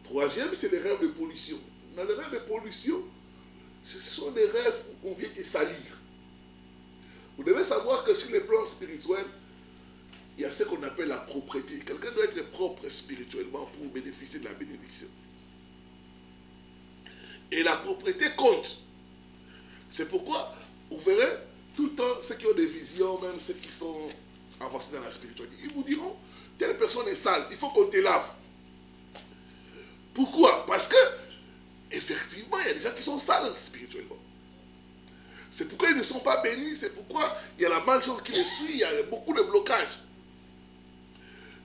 Troisième, c'est les rêves de pollution. Dans les rêves de pollution, ce sont des rêves où on vient te salir. Vous devez savoir que sur les plans spirituels, il y a ce qu'on appelle la propreté. Quelqu'un doit être propre spirituellement pour bénéficier de la bénédiction. Et la propreté compte. C'est pourquoi, vous verrez, tout le temps, ceux qui ont des visions, même ceux qui sont avancés dans la spiritualité, ils vous diront, telle personne est sale, il faut qu'on te lave. Pourquoi? Parce que, effectivement, il y a des gens qui sont sales spirituellement. C'est pourquoi ils ne sont pas bénis, c'est pourquoi il y a la malchance qui les suit, il y a beaucoup de blocages.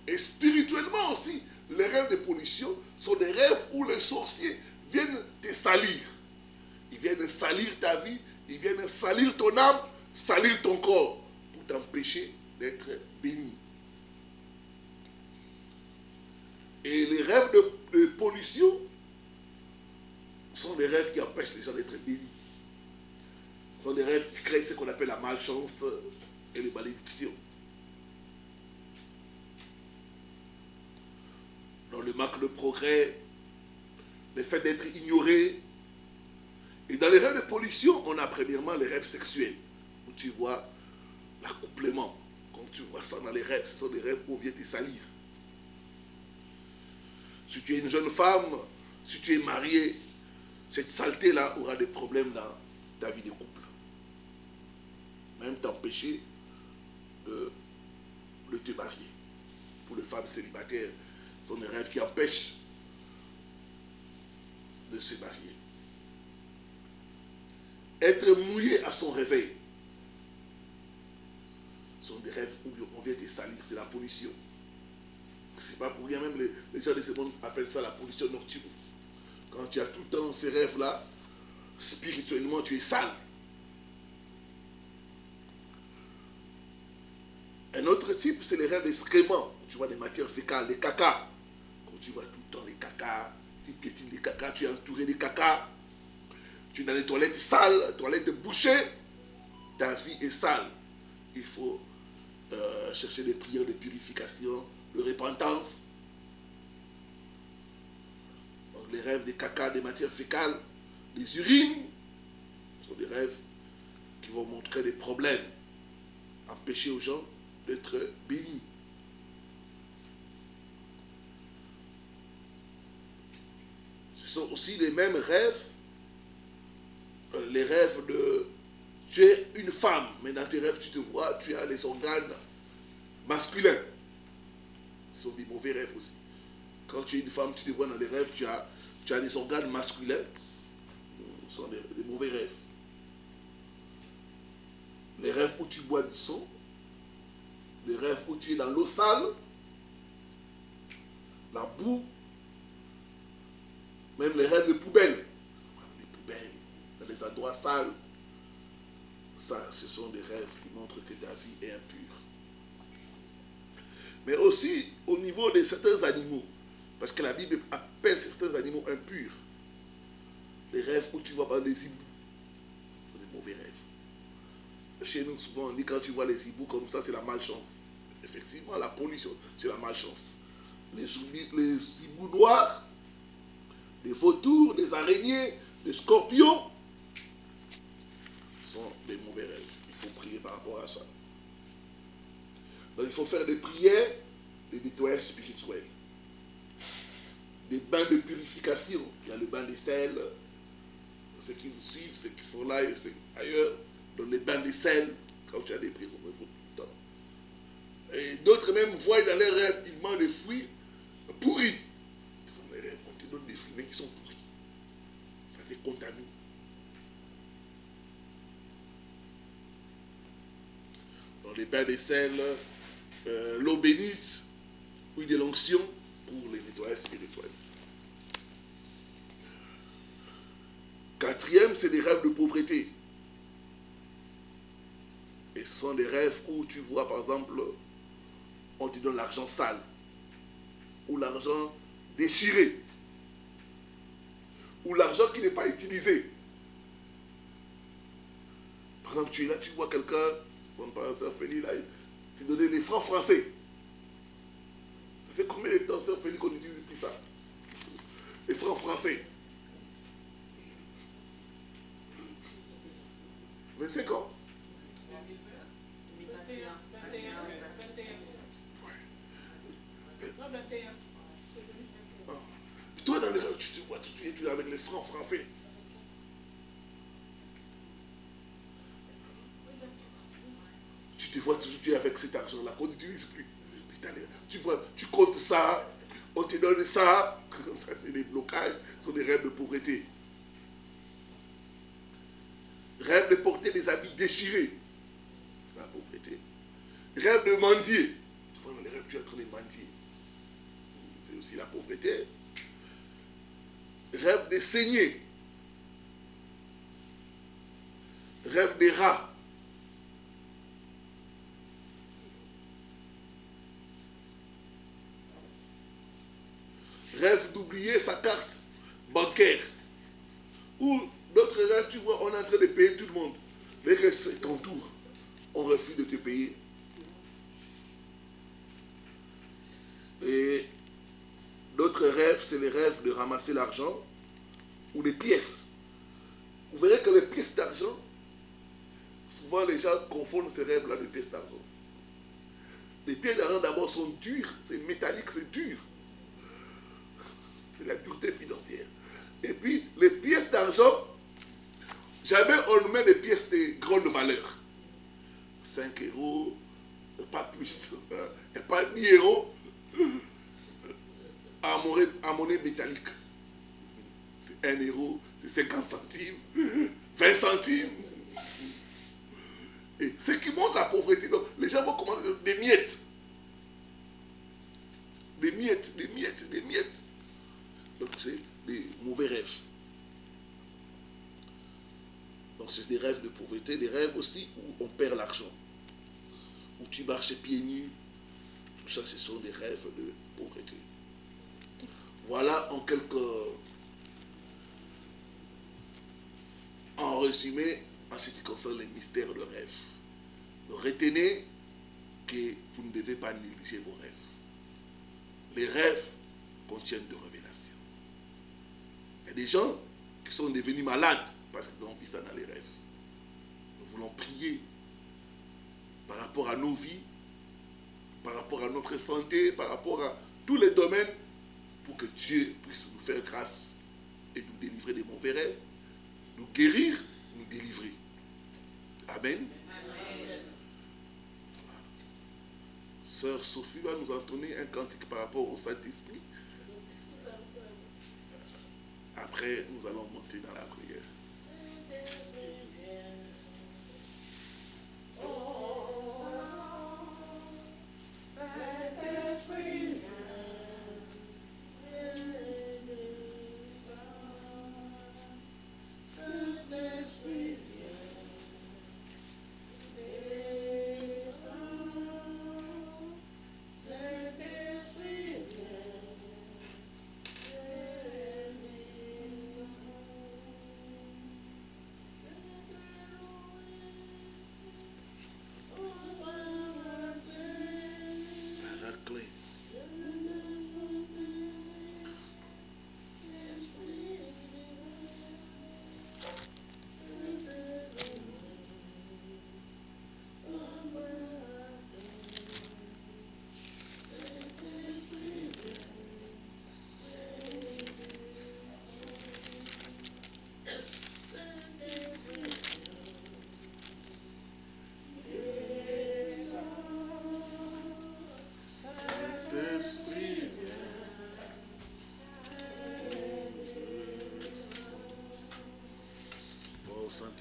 Et spirituellement aussi, les rêves de pollution sont des rêves où les sorciers viennent te salir. Ils viennent salir ta vie, ils viennent salir ton âme, salir ton corps, pour t'empêcher d'être béni. Et les rêves de pollution sont des rêves qui empêchent les gens d'être bénis. Ce sont des rêves qui créent ce qu'on appelle la malchance et les malédictions. Dans le manque de progrès, le fait d'être ignoré. Et dans les rêves de pollution, on a premièrement les rêves sexuels, où tu vois l'accouplement. Quand tu vois ça dans les rêves, ce sont des rêves où on vient te salir. Si tu es une jeune femme, si tu es marié, cette saleté-là aura des problèmes dans ta vie de couple. Même t'empêcher de te marier. Pour les femmes célibataires, ce sont des rêves qui empêchent de se marier. Être mouillé à son réveil. Ce sont des rêves où on vient te salir, c'est la pollution. C'est pas pour rien, même les gens de ce monde appellent ça la pollution nocturne. Quand tu as tout le temps ces rêves-là, spirituellement tu es sale. Un autre type, c'est les rêves d'excréments. Tu vois des matières fécales, les caca. Quand tu vois tout le temps les caca, tu piétines les caca, tu es entouré des caca. Tu es dans les toilettes sales, toilettes bouchées. Ta vie est sale. Il faut chercher des prières de purification, de repentance. Donc les rêves des caca, des matières fécales, des urines, sont des rêves qui vont montrer des problèmes, empêcher aux gens d'être bénis. Ce sont aussi les mêmes rêves, les rêves de... Tu es une femme, mais dans tes rêves, tu te vois, tu as les organes masculins. Ce sont des mauvais rêves aussi. Quand tu es une femme, tu te vois dans les rêves, tu as des organes masculins. Ce sont des mauvais rêves. Les rêves où tu bois du sang, les rêves où tu es dans l'eau sale, la boue, même les rêves de poubelles. Les poubelles, dans les endroits sales. Ça, ce sont des rêves qui montrent que ta vie est impure. Mais aussi au niveau de certains animaux, parce que la Bible appelle certains animaux impurs. Les rêves où tu vois par des hiboux, des mauvais rêves. Chez nous, souvent, on dit quand tu vois les hiboux comme ça, c'est la malchance. Effectivement, la pollution, c'est la malchance. Les hiboux noirs, les vautours, les araignées, les scorpions, sont des mauvais rêves. Il faut prier par rapport à ça. Donc il faut faire des prières de nettoyage spirituel. des bains de purification. Il y a le bain des sels, ceux qui nous suivent, ceux qui sont là et ceux ailleurs, dans les bains des sels, quand tu as des prières, il faut tout le temps. Et d'autres même voient dans les rêves, ils mangent des fruits pourris. On te donne des fruits, mais qui sont pourris. Ça te contamine. Dans les bains des sels, l'eau bénite, huile de l'onction pour les nettoyages spirituels. Quatrième, c'est des rêves de pauvreté. Et ce sont des rêves où tu vois, par exemple, on te donne l'argent sale ou l'argent déchiré ou l'argent qui n'est pas utilisé. Par exemple, tu es là, tu vois quelqu'un, comme par exemple, Sœur Félix, là, tu donnais les francs français. Ça fait combien de temps, Sœur Félix, qu'on utilise plus ça? Les francs français. 25 ans. 21. Toi, dans les rêves, tu te vois, tu es avec les francs français. Tu te vois toujours, tu es avec cet argent-là qu'on n'utilise plus. Putain, tu vois, tu comptes ça, on te donne ça. Ça, c'est des blocages, ce sont des rêves de pauvreté. Rêve de porter des habits déchirés. C'est la pauvreté. Rêve de mendier. Tu vois, dans les rêves, tu es en train de mendier. C'est aussi la pauvreté. Rêve de saigner. Rêve des rats. Rêve d'oublier sa carte bancaire. Ou d'autres rêves, tu vois, on est en train de payer tout le monde. Mais que c'est ton tour, on refuse de te payer. Et d'autres rêves, c'est les rêves de ramasser l'argent ou les pièces. Vous verrez que les pièces d'argent, souvent les gens confondent ces rêves-là de pièces d'argent. Les pièces d'argent d'abord sont dures, c'est métallique, c'est dur. C'est la dureté financière. Et puis les pièces d'argent, jamais on nous met des pièces de grande valeur. 5 euros, pas plus. Et pas 10 euros en monnaie métallique. C'est 1 euro, c'est 50 centimes, 20 centimes. Et ce qui montre la pauvreté, donc les gens vont commencer des miettes. Des miettes, des miettes, des miettes. Donc c'est des mauvais rêves. Donc c'est des rêves de pauvreté, des rêves aussi où on perd l'argent. Où tu marches pieds nus. Tout ça, ce sont des rêves de pauvreté. Voilà en résumé, en ce qui concerne les mystères de rêve. Donc, retenez que vous ne devez pas négliger vos rêves. Les rêves contiennent de révélations. Il y a des gens qui sont devenus malades parce qu'ils ont vu ça dans les rêves. Nous voulons prier par rapport à nos vies, par rapport à notre santé, par rapport à tous les domaines, pour que Dieu puisse nous faire grâce et nous délivrer des mauvais rêves, nous guérir, nous délivrer. Amen. Amen. Sœur Sophie va nous entonner un cantique par rapport au Saint-Esprit. Après, nous allons monter dans la prière.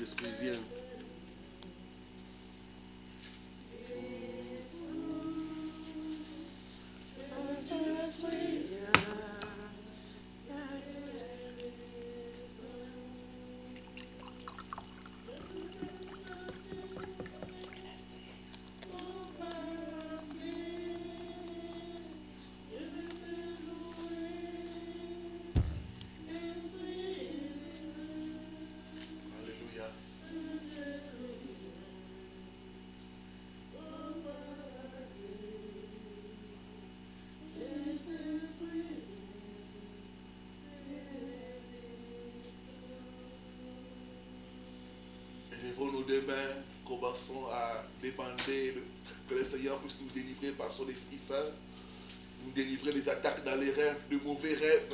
Saint-Esprit, viens. Élevons-nous des mains, commençons à demander que le Seigneur puisse nous délivrer par son Esprit Saint, nous délivrer des attaques dans les rêves, de mauvais rêves.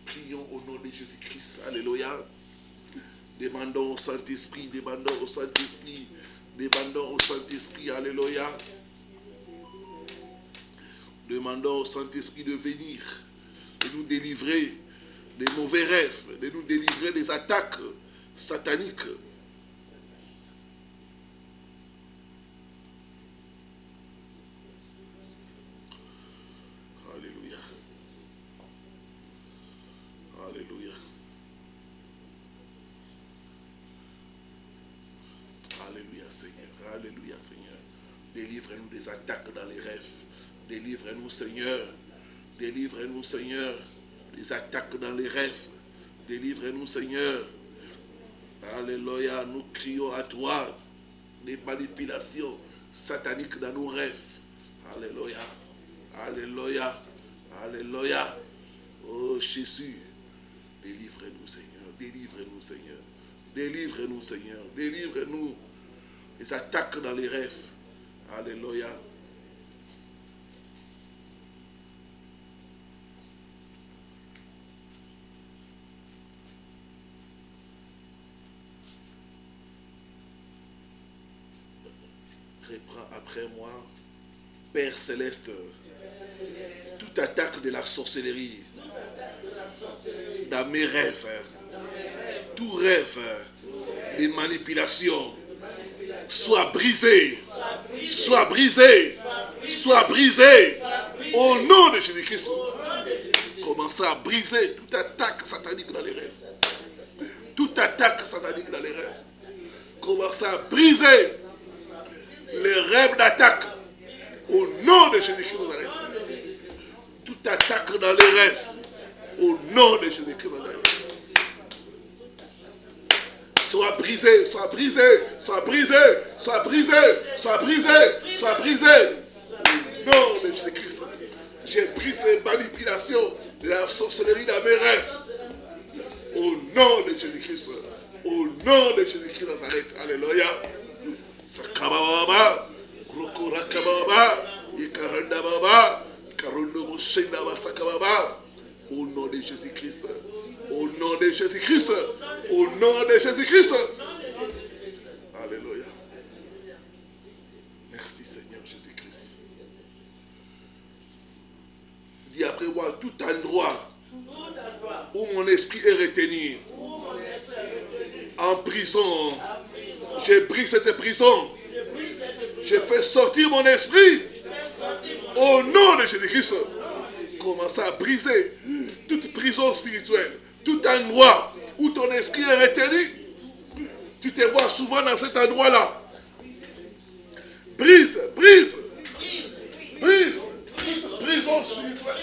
Prions au nom de Jésus-Christ. Alléluia. Demandons au Saint-Esprit, demandons au Saint-Esprit, demandons au Saint-Esprit. Alléluia. Demandons au Saint-Esprit de venir, de nous délivrer des mauvais rêves, de nous délivrer des attaques sataniques. Alléluia. Alléluia. Alléluia, Seigneur. Alléluia, Seigneur. Délivre-nous des attaques dans les rêves. Délivre-nous, Seigneur. Délivre-nous, Seigneur. Des attaques dans les rêves. Délivre-nous, Seigneur. Alléluia. Nous crions à toi des manipulations sataniques dans nos rêves. Alléluia. Alléluia. Alléluia. Oh Jésus. Délivre-nous, Seigneur. Délivre-nous, Seigneur. Délivre-nous, Seigneur. Délivre-nous des attaques dans les rêves. Alléluia. Reprends après moi. Père Céleste, toute attaque de la sorcellerie dans mes rêves, tout rêve de manipulation, soit brisé, soit brisé, soit brisé, au nom de Jésus-Christ. Commencez à briser toute attaque satanique dans les rêves. Toute attaque satanique dans les rêves. Commencez à briser les rêves d'attaque au nom de Jésus-Christ de Nazareth. Toute attaque dans les rêves au nom de Jésus-Christ de Nazareth. Soit brisé, soit brisé, soit brisé, soit brisé, soit brisé, soit brisé. Au nom de Jésus-Christ. J'ai brisé les manipulations de la sorcellerie dans mes rêves. Au nom de Jésus-Christ. Au nom de Jésus-Christ de Nazareth. Alléluia. Sakababa, Rokorakababa, Ikarandababa, Karundo Shendaba Sakababa. Au nom de Jésus-Christ. Au nom de Jésus-Christ. Au nom de Jésus-Christ. Alléluia. Merci Seigneur Jésus-Christ. Dis après moi, tout endroit où mon esprit est retenu, en prison, j'ai pris cette prison. J'ai fait sortir mon esprit. Au nom de Jésus-Christ. Commencez à briser toute prison spirituelle. Tout endroit où ton esprit est retenu. Tu te vois souvent dans cet endroit-là. Brise, brise. Brise toute prison spirituelle.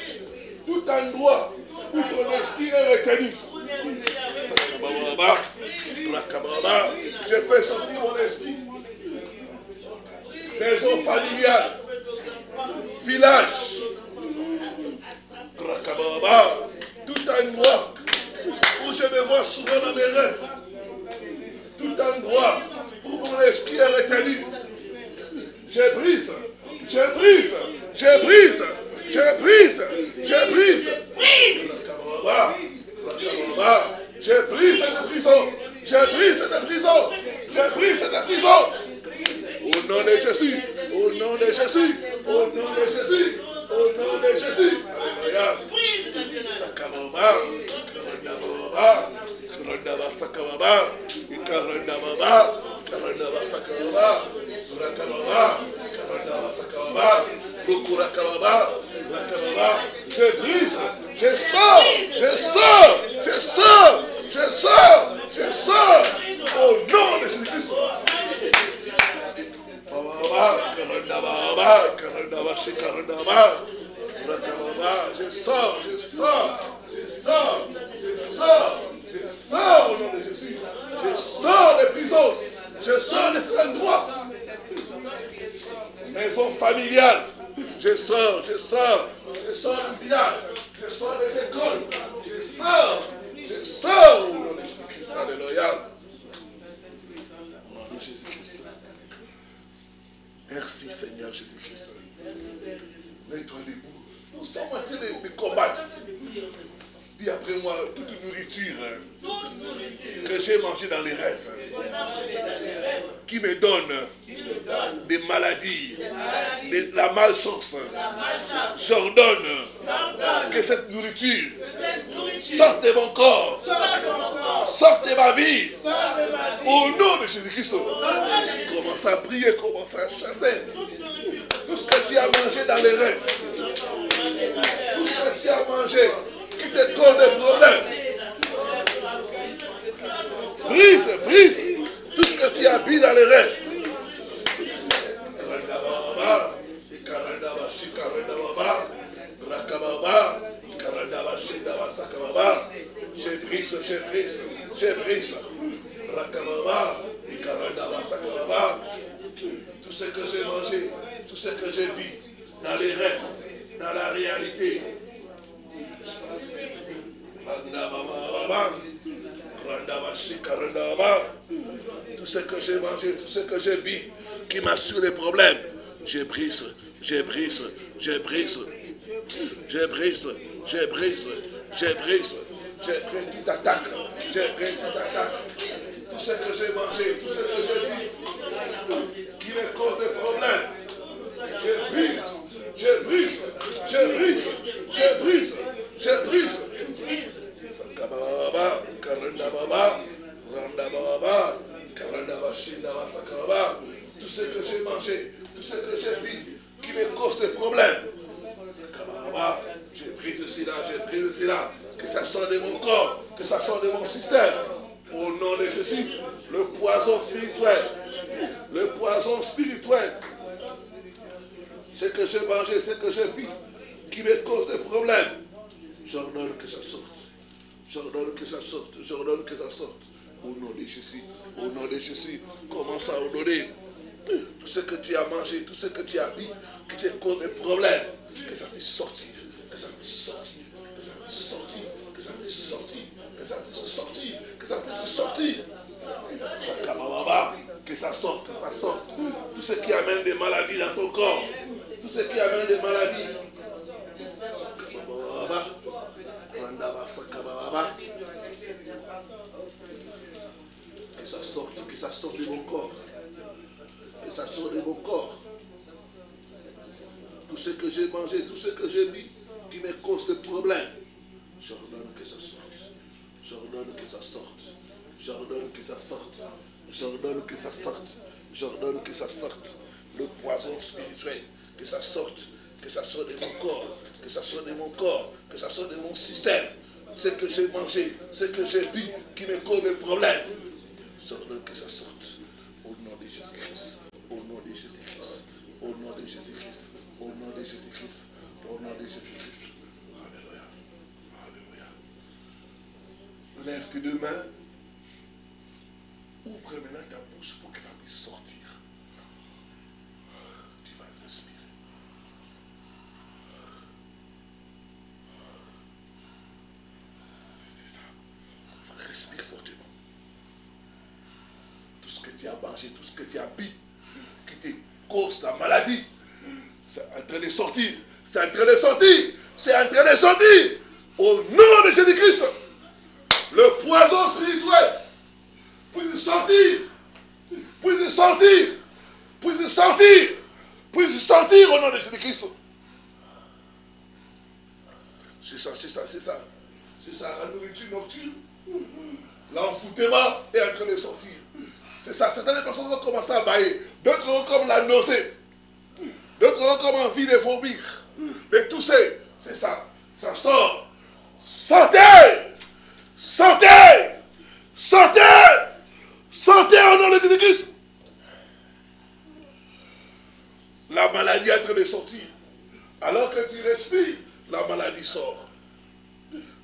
Tout endroit où ton esprit est retenu. J'ai fait sortir mon esprit. Maison familiale, village, tout endroit où je me vois souvent dans mes rêves, tout endroit où mon esprit est retenu, je brise, je brise, je brise, je brise, je brise. Je brise cette prison, je brise cette prison, je brise cette prison. Au nom de Jésus, au nom de Jésus, au nom de Jésus, au nom de Jésus. Alléluia. Sakababa, Sakababa, Sakababa, Karandababa, Karandaba Sakababa, Rakababa, Karandaba Sakababa, Rukurakababa, Rakababa. Je brise, je sors, je sors, je sors, je sors, je sors, au nom de Jésus-Christ. Je sors, je sors, je sors, je sors, je sors au nom de Jésus. Je sors des prisons, je sors des endroits. Maison familiale, je sors, je sors, je sors du village, je sors des écoles, je sors au nom de Jésus-Christ. Alléluia. Au nom de Jésus-Christ. Merci Seigneur Jésus-Christ. Mets-toi debout. Nous sommes en train de combattre. Dis après moi, toute nourriture que j'ai mangée dans les rêves, qui me donne des maladies, de la malchance, j'ordonne que cette nourriture sorte de mon corps, sorte de ma vie, au nom de Jésus-Christ. Commence à prier, commence à chasser tout ce que tu as mangé dans les restes, tout ce que tu as mangé qui te cause des problèmes. Brise, brise tout ce que tu as bu dans les restes. Je brise, je brise, je brise. Tout ce que j'ai mangé, tout ce que j'ai bu dans les rêves, dans la réalité. Tout ce que j'ai mangé, tout ce que j'ai bu qui m'assure des problèmes, je brise, je brise, je brise, je brise, je brise, je brise, je brise toute attaque, je brise toute attaque. Tout ce que j'ai mangé, tout ce que j'ai bu qui me cause des problèmes, je brise, je brise, je brise, je brise, je brise. Sakababa, Karandababa, Randababa, Karandaba, Shindaba, Sakababa. Tout ce que j'ai mangé, tout ce que j'ai bu qui me cause des problèmes. Sakababa, je brise cela, je brise cela. Que ça sorte de mon corps, que ça sorte de mon système. Au nom de Jésus, le poison spirituel, le poison spirituel, ce que j'ai mangé, ce que j'ai bu qui me cause des problèmes, j'ordonne que ça sorte. J'ordonne que ça sorte. J'ordonne que ça sorte. Au nom de Jésus. Au nom de Jésus. Commence à ordonner. Tout ce que tu as mangé, tout ce que tu as bu, qui te cause des problèmes, que ça puisse sortir. Que ça puisse sortir. Que ça puisse sortir. Que ça puisse sortir. Que ça puisse sortir. Que ça puisse sortir. Que ça sorte. Que ça sorte. Tout ce qui amène des maladies dans ton corps. Tout ce qui amène des maladies. Que ça sorte de mon corps. Que ça sorte de mon corps. Tout ce que j'ai mangé, tout ce que j'ai bu, qui me cause des problèmes, j'ordonne que ça sorte. J'ordonne que ça sorte. J'ordonne que ça sorte. J'ordonne que ça sorte. J'ordonne que ça sorte. Le poison spirituel, que ça sorte. Que ça sorte de mon corps. Que ça sorte de mon corps. Que ça sorte de mon système. Ce que j'ai mangé, ce que j'ai bu, qui me cause des problèmes. J'ordonne que ça sorte. Au nom de Jésus-Christ. Au nom de Jésus-Christ. Au nom de Jésus-Christ. Au nom de Jésus-Christ. Au nom de Jésus-Christ. Alléluia. Alléluia. Lève tes deux mains. Ouvre maintenant ta bouche pour que ça puisse sortir. Tu vas respirer. C'est ça. Respire fortement. Tout ce que tu as mangé, tout ce que tu as bu, qui te cause la maladie, c'est en train de sortir. C'est en train de sortir. C'est en train de sortir. Au nom de Jésus-Christ. Le poison spirituel puisse sortir. Puisse sortir. Puisse sortir. Puisse sortir au nom de Jésus-Christ. C'est ça, c'est ça, c'est ça. C'est ça, la nourriture nocturne. L'envoûtement est en train de sortir. C'est ça. Certaines personnes vont commencer à bailler. D'autres vont comme la nausée. D'autres vont comme envie de vomir. Mais tout c'est ça. Ça sort. Sortez! Sortez! Sortez! Sortez au nom de Jésus-Christ. La maladie est en train de sortir. Alors que tu respires, la maladie sort.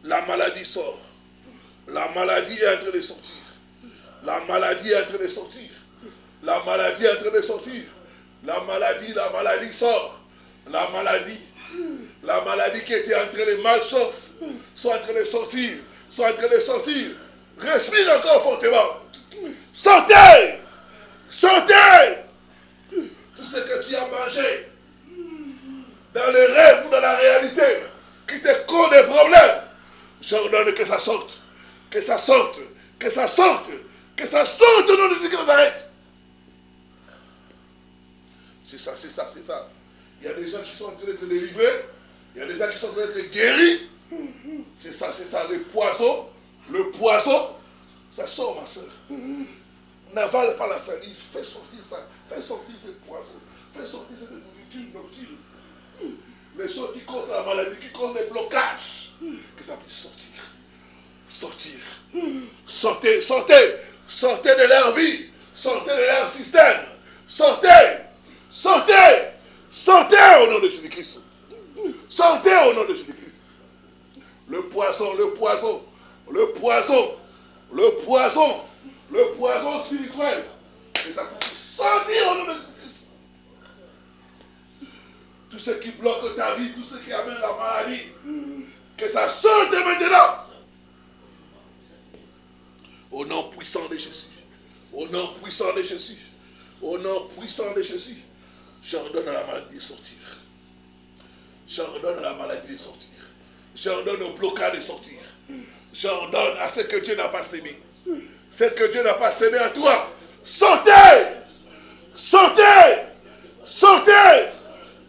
La maladie sort. La maladie est en train de sortir. La maladie est en train de sortir. La maladie est en train de sortir. La maladie sort. La maladie qui était en train de malchance, soit en train de sortir. Soit en train de sortir. Respire encore fortement. Sortez! Sortez! Tout ce que tu as mangé, dans les rêves ou dans la réalité, qui te cause des problèmes, j'ordonne que ça sorte. Que ça sorte. Que ça sorte. Que ça sorte au nom de Dieu qui nous arrête. C'est ça, c'est ça, c'est ça. Il y a des gens qui sont en train d'être délivrés. Il y a des gens qui sont en train d'être guéris. C'est ça, c'est ça. Le poison, ça sort, ma soeur. N'avale pas la salive, fais sortir ça. Fais sortir ce poison. Fais sortir cette nourriture nocturne. Les choses qui causent la maladie, qui causent les blocages. Que ça puisse sortir. Sortir. Sortez, sortez. Sortez de leur vie. Sortez de leur système. Sortez. Sortez. Sortez au nom de Jésus-Christ. Sortez au nom de Jésus-Christ. Le poison, le poison, le poison, le poison, le poison spirituel. Et ça puisse sortir au nom de Jésus-Christ. Tout ce qui bloque ta vie, tout ce qui amène la maladie, que ça sorte maintenant. Au nom puissant de Jésus. Au nom puissant de Jésus. Au nom puissant de Jésus. J'ordonne à la maladie de sortir. J'ordonne à la maladie de sortir. J'ordonne au blocage de sortir. J'ordonne à ce que Dieu n'a pas sémé. Ce que Dieu n'a pas sémé en toi. Sortez! Sortez! Sortez!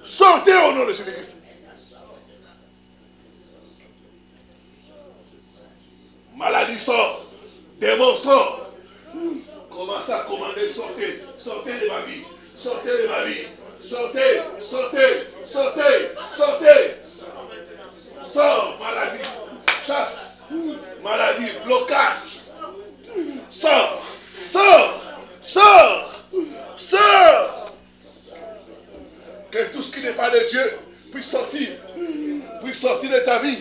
Sortez au nom de Jésus-Christ. Maladie sort. Démon sort. Commencez à commander, sortez. Sortez de ma vie. Sortez de ma vie. Sortez, sortez, sortez, sortez. Sors, maladie. Chasse. Maladie, blocage. Sors, sors, sors, sors. Que tout ce qui n'est pas de Dieu puisse sortir de ta vie.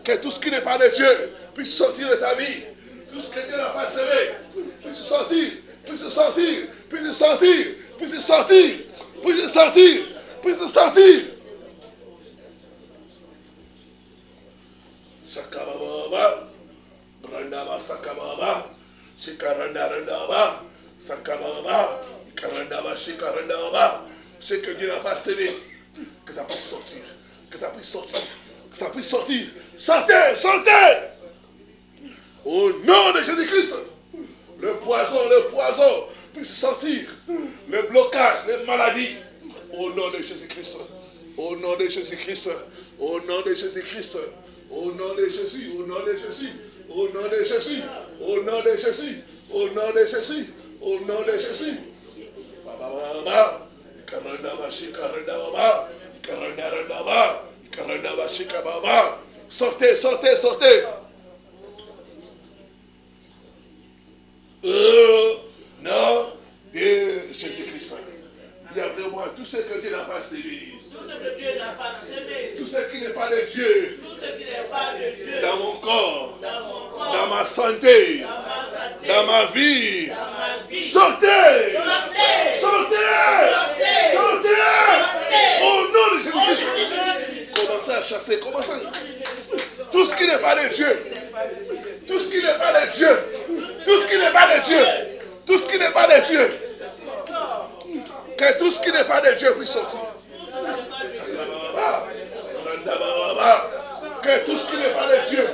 Que tout ce qui n'est pas de Dieu puisse sortir de ta vie. Tout ce que Dieu n'a pas semé puisse sortir, puisse sortir, puisse sortir, puisse sortir, puisse sortir, puisse sortir. Sakababa, Randaba Sakababa, Shikaranda Randaba, Sakababa, Karandaba Shikarandaba. Ce que Dieu n'a pas semé, que ça puisse sortir, que ça puisse sortir, que ça puisse sortir. Sortez, sortez! Au nom de Jésus-Christ, le poison puisse sortir. Le blocage, les maladies. Au nom de Jésus-Christ. Au nom de Jésus-Christ. Au nom de Jésus-Christ. Au nom de Jésus. Au nom de Jésus. Au nom de Jésus. Au nom de Jésus. Au nom de Jésus. Au nom de Jésus. Baba. Karandaba shikarandaba. Karandaba. Karandaba shikababa. Sortez, sortez, sortez. Non de Jésus-Christ. Il y a vraiment tout ce que Dieu n'a pas sémé. Tout ce qui n'est pas de Dieu. Dans mon corps. Dans ma santé. Dans ma vie. Sortez. Sortez. Au nom de Jésus-Christ. Commencez à chasser. Commencez. Tout ce qui n'est pas de Dieu. Tout ce qui n'est pas de Dieu. Tout ce qui n'est pas de Dieu. Tout ce qui n'est pas de Dieu. Que tout ce qui n'est pas de Dieu puisse sortir. Que tout ce qui n'est pas de Dieu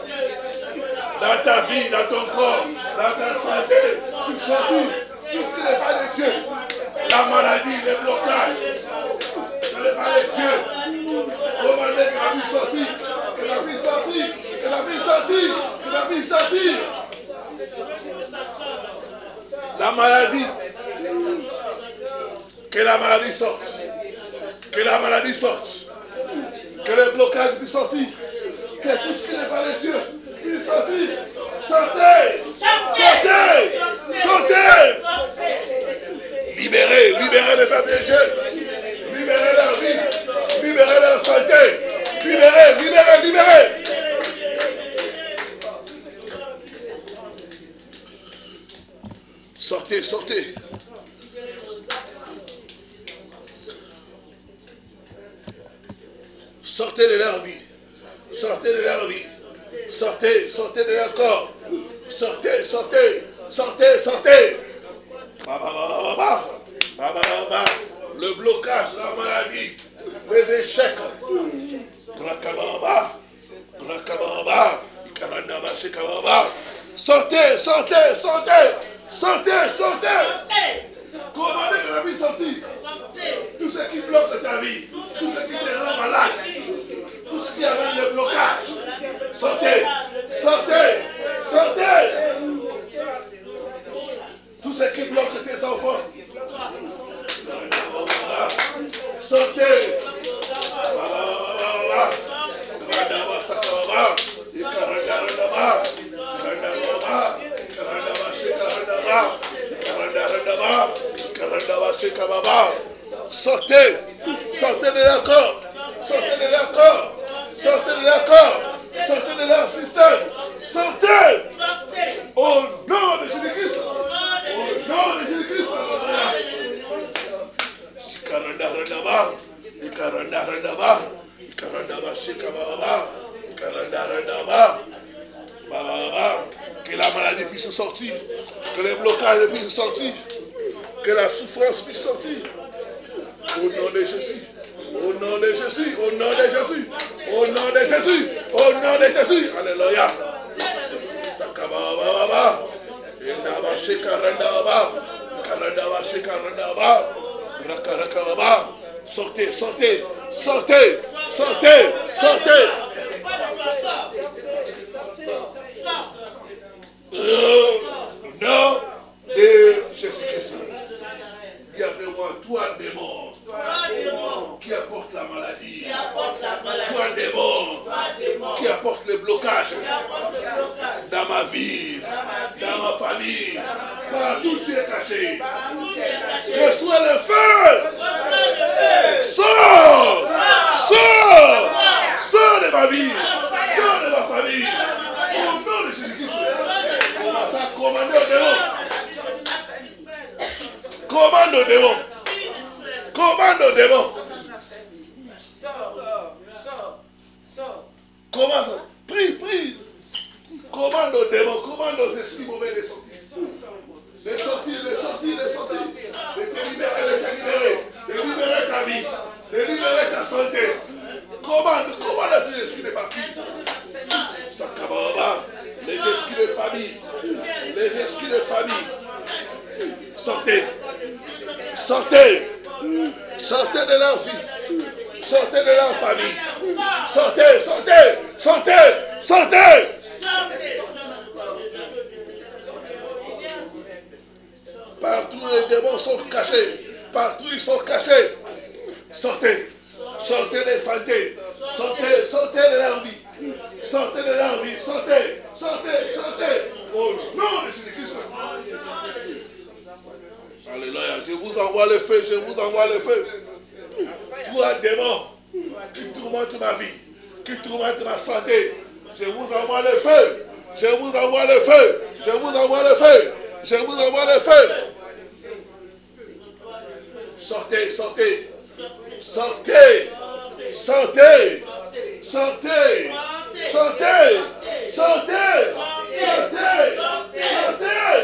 dans ta vie, dans ton corps, dans ta santé, puisse sortir. Tout ce qui n'est pas de Dieu. La maladie, les blocages. Ce n'est pas de Dieu. Commandez que la vie sortir. Que la vie sortir. Que la vie sortir. Que la vie sortir. La maladie. Que la maladie sorte. Que la maladie sorte. Que le blocage puisse sortir. Que tout ce qui n'est pas de Dieu puisse sortir. Sortez. Sortez. Sortez. Libérez. Libérez les peuples de Dieu. Libérez leur vie. Libérez leur santé. Libérez. Libérez. Libérez. Sortez. Sortez. Sortez de leur vie. Sortez de leur vie. Sortez, sortez de leur corps. Sortez, sortez, sortez, sortez. Le blocage, la maladie, les échecs. Sortez, sortez, sortez, sortez, sortez. Commandez que la vie sortie. Tout ce qui bloque ta vie, tout ce qui te rend malade, tout ce qui amène le blocage, sortez, sortez, sortez. Tout ce qui bloque tes enfants, sortez. Sortez, sortez de leur corps, sortez de leur corps, sortez de leur corps, sortez de leur système, sortez au nom de Jésus-Christ, au nom de Jésus-Christ. Que la maladie puisse sortir, que les blocages puissent sortir, que la souffrance puisse sortir. Au nom de Jésus, au nom de Jésus, au nom de Jésus, au nom de Jésus, au nom de Jésus. Alléluia. Sortez, sortez, sortez, sortez, sortez. Nom de Jésus-Christ. Il y a de moi, toi démon, qui apporte la maladie, toi démon, qui apporte le blocage dans ma vie, dans ma famille, partout tu es caché. Reçois le feu, sors, sors, sors de ma vie, sors de ma famille, au nom de Jésus-Christ. Commence à commander au démon. Commande au démon. Commande au démon. Commence. Prie, prie. Commande au démon. Commande aux esprits mauvais de sortir. De sortir, de sortir, de sortir. De te libérer, de te libérer. De libérer ta vie. De libérer ta santé. Commande, commande à ces esprits de partir. Les esprits de famille. Les esprits de famille. Sortez. Sortez. Sortez de leur vie. Sortez de leur famille. Sortez, sortez, sortez, sortez. Partout les démons sont cachés. Partout ils sont cachés. Sortez. Sortez des santé. Sortez, sortez de leur vie. Sortez de leur vie. Sortez, sortez, sortez. Au nom de Jésus-Christ. Alléluia. Je vous envoie le feu. Je vous envoie le feu. Toi, démon, qui tourmente ma vie, qui tourmente ma santé, je vous envoie le feu. Je vous envoie le feu. Je vous envoie le feu. Je vous envoie le feu. Sortez, sortez. Sortez. Sortez. Sortez. Sortez. Sortez. Sortez. Sortez.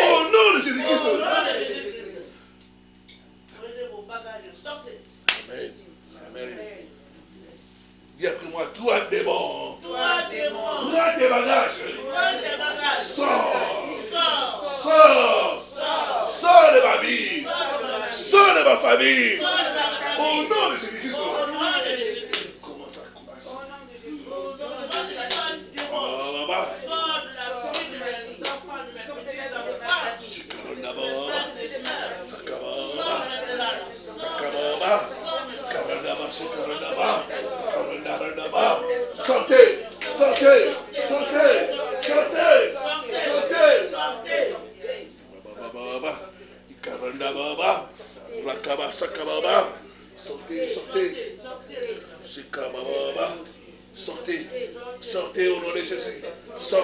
Au nom de Jésus-Christ. Amen. Amen. Dis après moi, toi démon. Prends tes bagages. Sors. Sors. Sors de ma vie. Sors de ma famille. Au nom de Jésus-Christ. Commence à courir.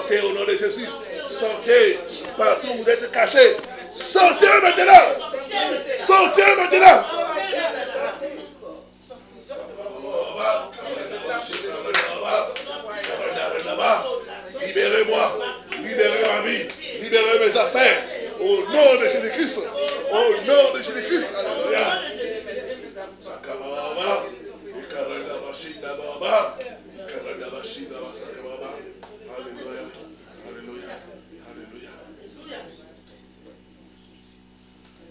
Sortez au nom de Jésus. Sortez partout où vous êtes cachés. Sortez maintenant. Sortez maintenant. Libérez-moi. Libérez ma vie. Libérez mes affaires. Au nom de Jésus-Christ. Au nom de Jésus-Christ. Alléluia. Alléluia. Alléluia. Alléluia.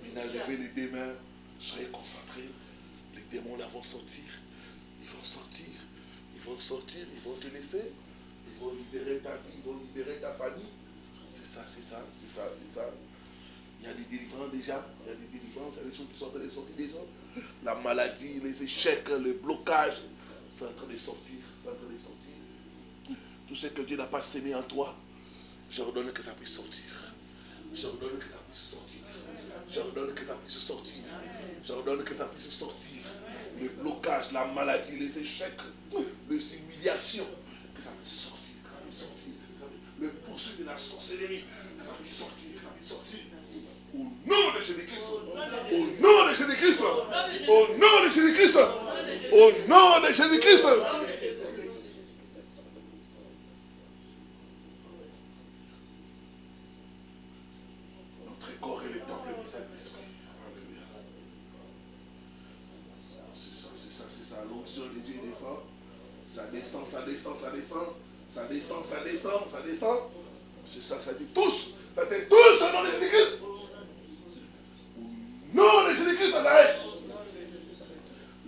Maintenant, levez les deux mains. Soyez concentrés. Les démons là vont sortir. Ils vont sortir. Ils vont sortir. Ils vont te laisser. Ils vont libérer ta vie. Ils vont libérer ta famille. C'est ça, c'est ça, c'est ça, c'est ça. Il y a des délivrances déjà. Il y a des délivrances. Il y a des choses qui sont en train de sortir déjà. La maladie, les échecs, les blocages. C'est en train de sortir. C'est en train de sortir. Tout ce que Dieu n'a pas sémé en toi, j'ordonne que ça puisse sortir. J'ordonne que ça puisse sortir. J'ordonne que ça puisse sortir. J'ordonne que ça puisse sortir. Les blocages, la maladie, les échecs, les humiliations, que ça puisse sortir, que ça puisse sortir. Le poursuite de la sorcellerie, que ça puisse sortir, que ça puisse sortir. Au nom de Jésus-Christ. Au nom de Jésus-Christ. Au nom de Jésus-Christ. Au nom de Jésus-Christ. Notre corps est le temple du Saint-Esprit. C'est ça, c'est ça, c'est ça. L'onction de Dieu descend. Ça descend, ça descend, ça descend. Ça descend, ça descend, ça descend. C'est ça, ça te touche. Ça te touche au nom de Jésus-Christ. Au nom de Jésus-Christ, ça t'arrête.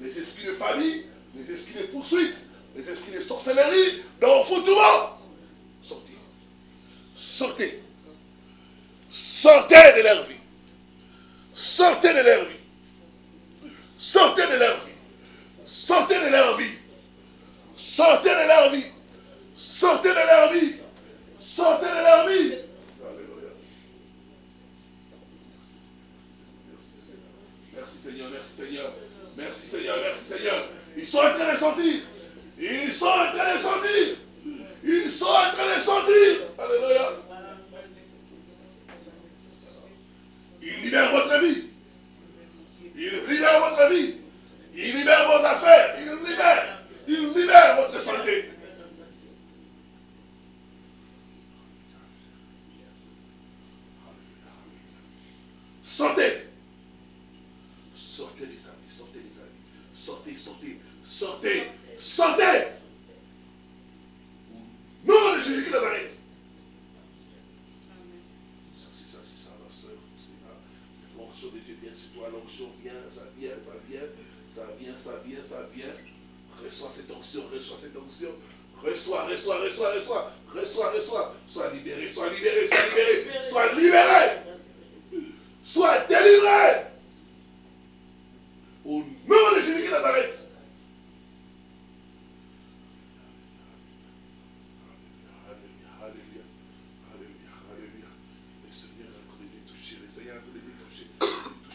Les esprits de famille, les esprits de poursuite, les esprits de sorcellerie, d'enfoutement. Sortez. Sortez. Sortez de leur vie. Sortez de leur vie. Sortez de leur vie. Sortez de leur vie. Sortez de leur vie. Sortez de leur vie. Sortez de leur vie. Alléluia. Merci Seigneur, merci Seigneur. Merci Seigneur, merci Seigneur. Ils sont en train de sortir. Ils sont en train de sortir. Ils sont en train de sortir. Alléluia. Il libère votre vie. Il libère votre vie. Il libère vos affaires. Il libère votre santé. Sortez. Sortez les amis. Sortez les amis. Sortez, sortez. Sortez. Sortez. Au nom de Jésus-Christ de Nazareth. C'est ça, ma soeur. L'onction de Dieu vient sur toi. L'onction vient, ça vient, ça vient. Ça vient, ça vient, ça vient. Reçois cette onction, reçois cette onction. Reçois, reçois, reçois, reçois. Reçois, reçois. Sois libéré, sois libéré, sois libéré. Sois libéré. Sois délivré. Au nom de Jésus-Christ de Nazareth. Alléluia, alléluia, alléluia, alléluia. Le Seigneur a encore été touché, le Seigneur a encore été touché.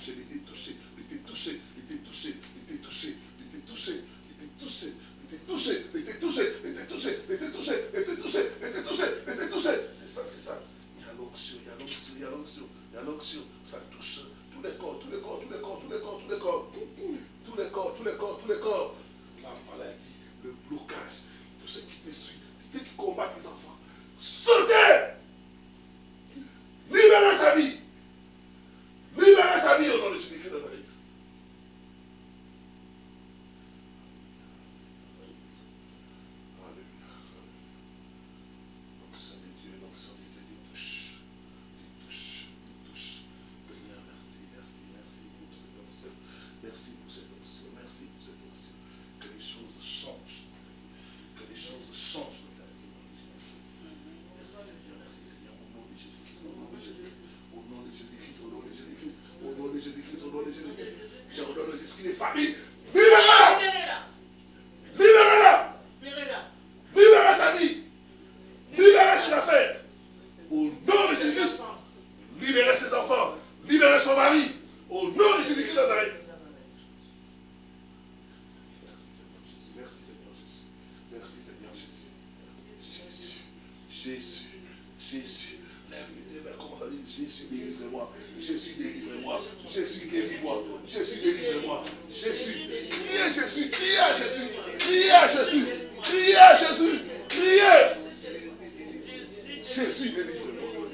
Il était touché, il était touché, il était touché, il était touché, il était touché, il était touché, il était touché, il était touché, il était touché, il était touché, il était touché, il était touché, il était touché. C'est ça, c'est ça. Il y a l'onction, il y a l'onction, il y a l'onction, il y a l'onction. Ça touche tous les corps, tous les corps, tous les corps, tous les corps, tous les corps. Tous les corps, tous les corps, tous les Jésus, lève les mains, commence à dire, Jésus, délivre-moi. Jésus, délivre-moi. Jésus, guéris-moi. Jésus, délivre-moi. Jésus, criez Jésus, criez à Jésus, criez à Jésus, criez à Jésus, criez. Jésus, délivre-moi.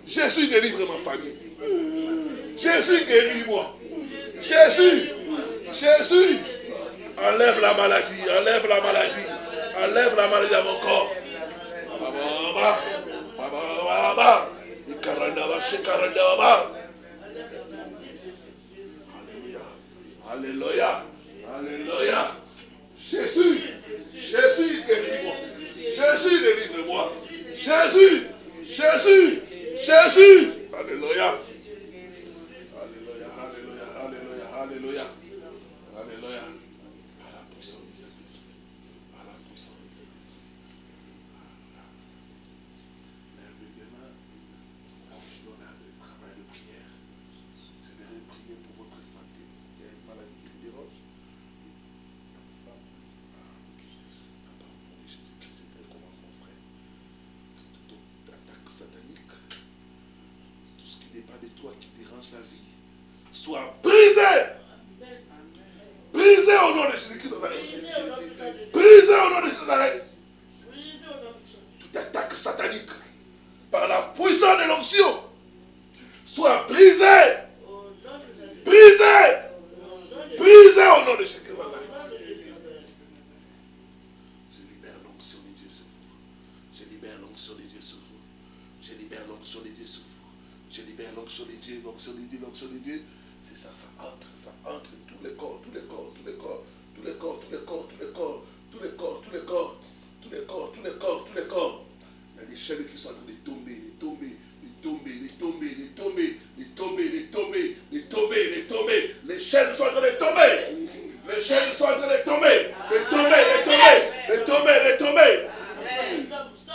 Jésus, délivre ma famille. Jésus, guéris-moi. Jésus, Jésus, enlève la maladie, enlève la maladie, enlève la maladie à mon corps. Alléluia, alléluia. Jésus, Jésus, guéris-moi. Jésus, délivre-moi. Jésus, Jésus, Jésus. Alléluia. Alléluia, alléluia, alléluia, alléluia. Alléluia. À la puissance du Saint-Esprit. À la puissance du Saint-Esprit. Lève les mains. Continuons le travail de prière. Je vais prier pour votre santé. Parce qu'il y a une maladie qui vous dérange. Jésus-Christ est comme mon frère. Toute attaque satanique, tout ce qui n'est pas de toi qui dérange la vie, soit brisé. Brisé au nom de Jésus-Christ de Nazareth. Brisé au nom de Jésus de Nazareth. Toute attaque satanique par la puissance de l'onction soit brisée. Brisé. Brisé au nom de Jésus-Christ de Nazareth. Je libère l'onction de Dieu sur vous. Je libère l'onction de Dieu sur vous. Je libère l'onction de Dieu sur vous. Je libère l'onction de Dieu, l'onction de Dieu, l'onction de Dieu. C'est ça, ça entre tous les corps, tous les corps, tous les corps, tous les corps, tous les corps, tous les corps, tous les corps, tous les corps, tous les corps, tous les corps, tous les corps. Il y a des chaînes qui sont en train de tomber, de tomber, de tomber, de tomber, de tomber, de tomber, de tomber, de tomber, de tomber. Les chaînes sont en train de tomber. Les chaînes sont en train de tomber, de tomber, de tomber, de tomber, de tomber.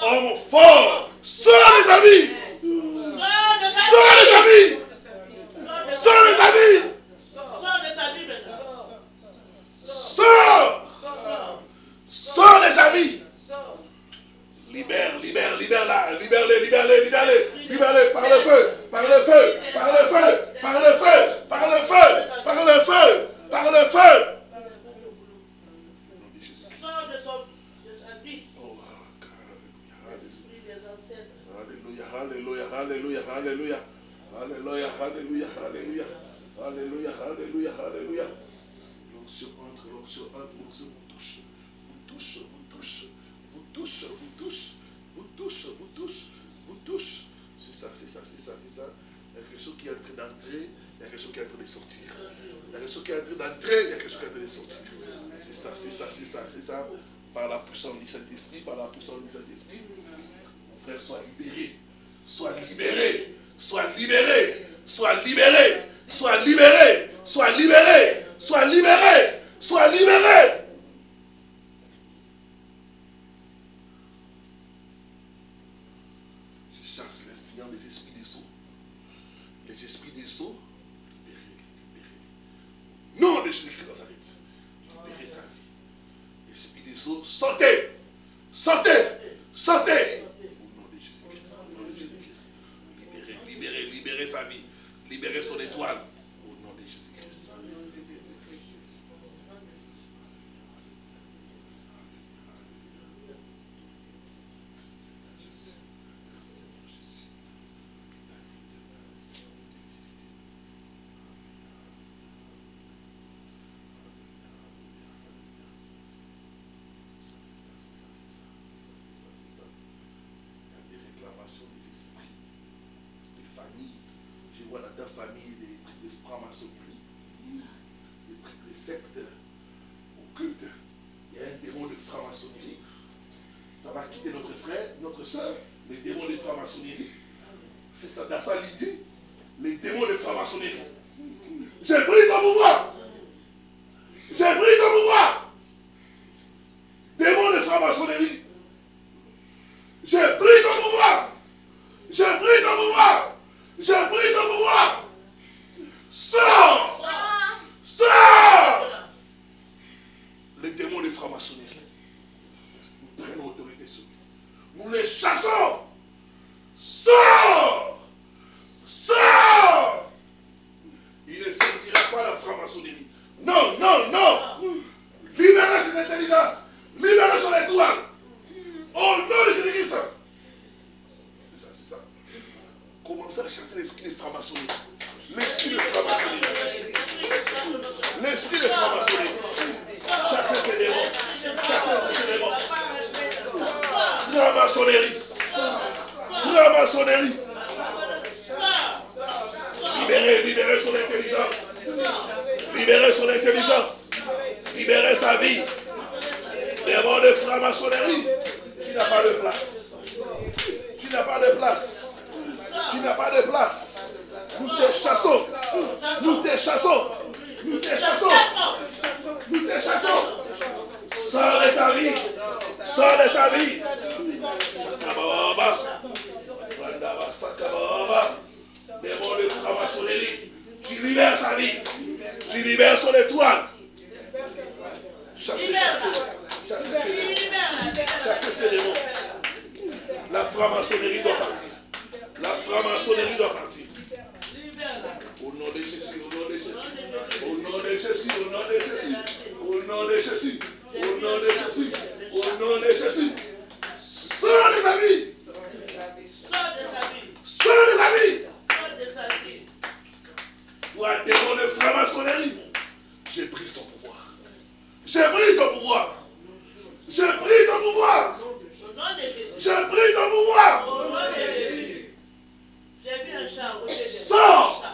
Homme fort, sors les amis. Sors les amis. Sors les amis. Sors. Sors les amis. Libère, libère, libère-la. Libère-les, libère-les, libère-les. Libère-les par le feu, par le feu, par le feu, par le feu, par le feu, par le feu, par le feu. Alléluia, alléluia, alléluia, alléluia, alléluia, alléluia, alléluia, alléluia, alléluia. L'onction entre, l'onction vous touche, vous touche, vous touche, vous touche, vous touche, vous touche, vous touche, vous touche. C'est ça, c'est ça, c'est ça, c'est ça. Il y a quelque chose qui est en train d'entrer, il y a quelque chose qui est en train de sortir. Il y a quelque chose qui est en train d'entrer, il y a quelque chose qui est en train de sortir. C'est ça, c'est ça, c'est ça, c'est ça. Par la puissance du Saint-Esprit, par la puissance du Saint-Esprit, mon frère, sois libéré. Sois libéré, sois libéré, sois libéré, sois libéré, sois libéré, sois libéré, sois libéré. Je chasse l'influence des esprits des sceaux. Les esprits des sceaux, libérez-les, libérez-les. Non de Jésus-Christ de Nazareth, libérez sa vie. L'esprit des sceaux, sortez, sortez, sortez. Libérer sa vie, libérer son étoile au nom de Jésus-Christ. Il y a des réclamations des esprits, des familles. Je vois dans ta famille des francs-maçonneries, des sectes occultes. Il y a un démon de franc-maçonnerie. Ça va quitter notre frère, notre soeur. Les démons de franc-maçonnerie. C'est ça, dans sa lignée. Les démons de franc-maçonnerie. J'ai pris ton pouvoir. J'ai pris ton pouvoir. Démons de franc-maçonnerie. J'ai pris ton pouvoir. J'ai pris ton pouvoir. J'ai pris ton pouvoir. Sors. Sors. Les démons de franc-maçonnerie. Nous prenons autorité sur nous. Nous les chassons. franc-maçonnerie. Libérer son intelligence. Libérer son intelligence. Libérer sa vie. Démon de franc-maçonnerie. Tu n'as pas de place. Tu n'as pas de place. Tu n'as pas de place. Nous te chassons. Nous te chassons. Nous te chassons. Nous te chassons. Sors de sa vie. Sors de sa vie. Démon de franc-maçonnerie. Tu libères sa vie. Tu libères son étoile. Chassez ces démons. La franc-maçonnerie doit partir. La franc-maçonnerie doit partir. Au nom de Jésus, au nom de Jésus. Au nom de Jésus, au nom de Jésus. Au nom de Jésus. Au nom de Jésus. Au nom de Jésus. Sors de sa vie. Sors de sa vie. Toi, démon de franc-maçonnerie, j'ai pris ton pouvoir. J'ai pris ton pouvoir. J'ai pris ton pouvoir. J'ai pris ton pouvoir. J'ai vu un chat au côté de là. Sors.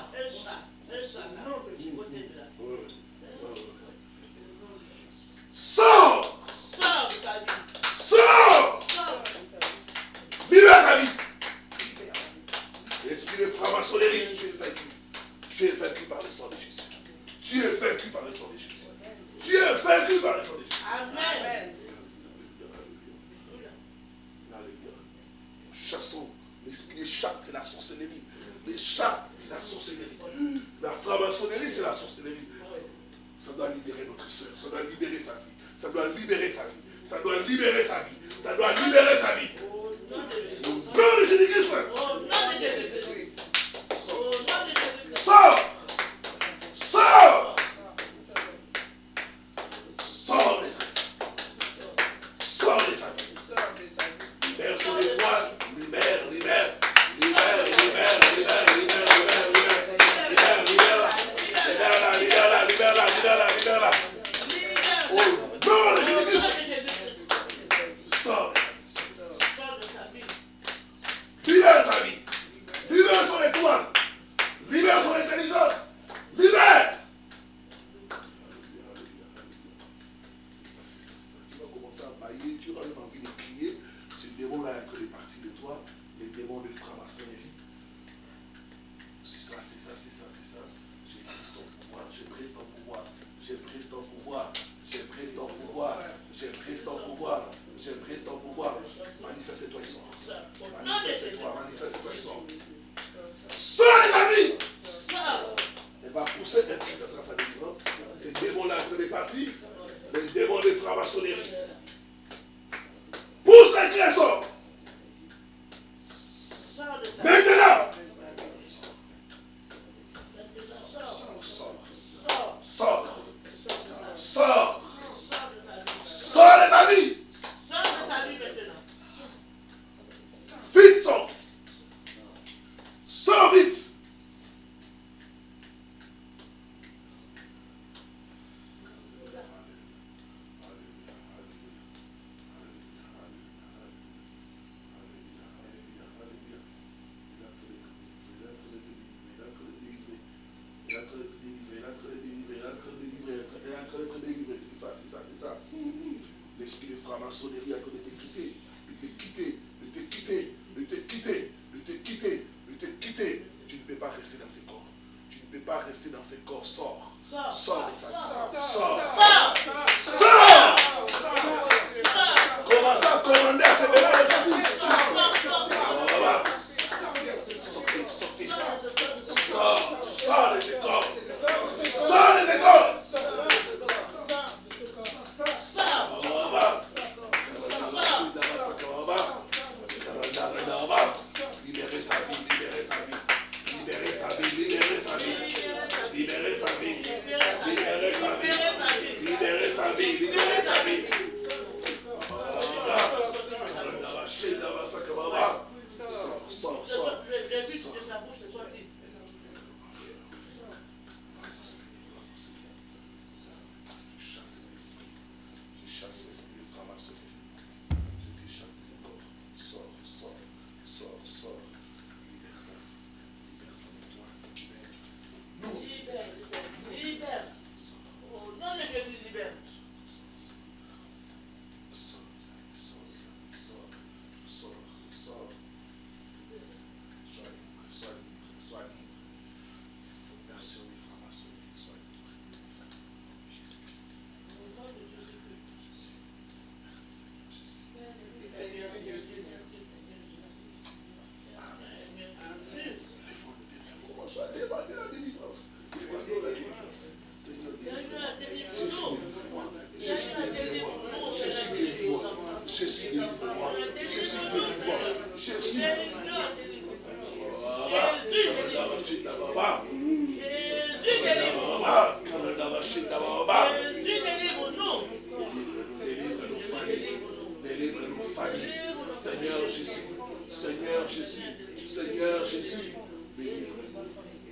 Un chat là, au côté de là. Sors. Sors de ta vie. Sors. Libère sa vie. Esprit de franc-maçonnerie, tu es vaincu. Tu es vaincu par le sang de Jésus. Tu es vaincu par le sang de Jésus. Tu es vaincu par le sang de Jésus. Amen. Chassons l'esprit des chats, c'est la sorcellerie. Les chats, c'est la sorcellerie. La franc-maçonnerie, c'est la sorcellerie. Ça doit libérer notre soeur. Ça doit libérer sa vie. Ça doit libérer sa vie. Ça doit libérer sa vie. Ça doit libérer sa vie. Au nom de Jésus-Christ. Sors. Sors. Sors de sa vie. Sors de sa vie. Libère son étoile. Libère. Au nom de Jésus-Christ. Sors. Libère sa vie. Libère son étoile. Libère son intelligence. Libère. C'est ça. Tu vas commencer à bailler. Tu auras même envie de crier. Ce démon-là est entre les parties de toi. Les démons de franc-maçonnerie. C'est ça. J'ai pris ton pouvoir. J'ai pris ton pouvoir. J'ai pris ton pouvoir. J'ai pris ton pouvoir. J'ai pris ton pouvoir. J'ai pris ton pouvoir. Manifeste-toi et sors. Manifeste-toi et sors. Sors de ta vie. Elle va pousser, est-ce que ça sera sa délivrance? Ces démons-là entre les parties. Les démons de franc-maçonnerie. Pousse les cris et sors. Maintenant. Sors. Sors de sa vie. Vite, sors. Sors vite. C'est ça. L'esprit de franc-maçonnerie a en train de te quitter. Tu ne peux pas rester dans ces corps. Tu ne peux pas rester dans ces corps. Sors. Sors de sa vie. Sors. Commence à commander à ces démons de sortir. Sortez. Sors de ces corps. Sors de ces corps. Libérez sa vie. Libérez sa vie. Jésus. Délivre-nous, famille. Seigneur Jésus. Seigneur Jésus. Seigneur Jésus. Délivre-nous.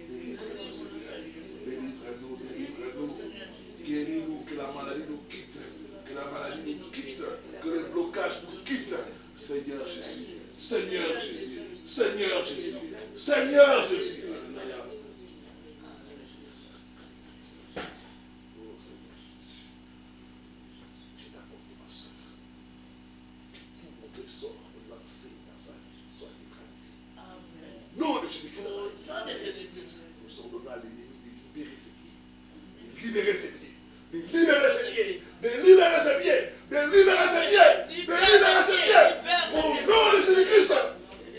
Délivre-nous, Seigneur. Délivre-nous, délivre-nous. Guéris-nous, que la maladie nous quitte. Que la maladie nous quitte. Que le blocage nous quitte. Seigneur Jésus. Seigneur Jésus. Seigneur Jésus. Seigneur Jésus. Nom de Jésus-Christ. Nous sommes donnés à l'ennemi de libérer ses pieds. De libérer ses pieds. De libérer ses pieds. De libérer ses pieds. De libérer ses pieds. De libérer ses pieds. Au nom de Jésus-Christ.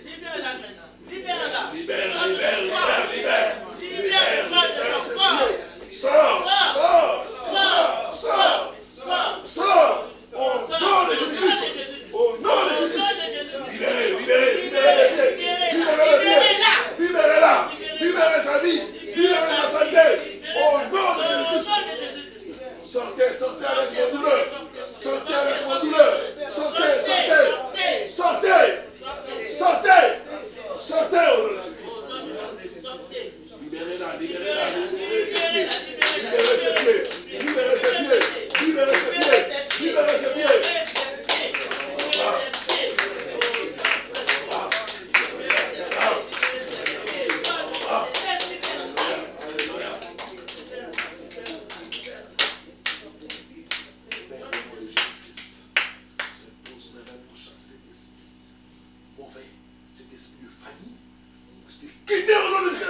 Libère-la maintenant. Libère-la. Libère, libère, libère, libère. Libère ses pieds. Sors, sors, sors, sors, sors, sors. Au nom de Jésus-Christ. Au nom de Jésus-Christ. Libérez, libérez, libérez les pieds. Libérez les pieds. Libérez-la. Libérez sa vie. Libérez sa santé. Au nom de Jésus-Christ. Sortez, sortez avec vos douleurs. Sortez avec vos douleurs. Sortez, sortez. Sortez. Sortez. Sortez au nom de Jésus-Christ. Libérez-la, libérez-la. Libérez ses pieds. Libérez ses pieds. Libérez ses pieds. Libérez ses pieds. Libérez ses pieds. Quittez au nom de Jésus.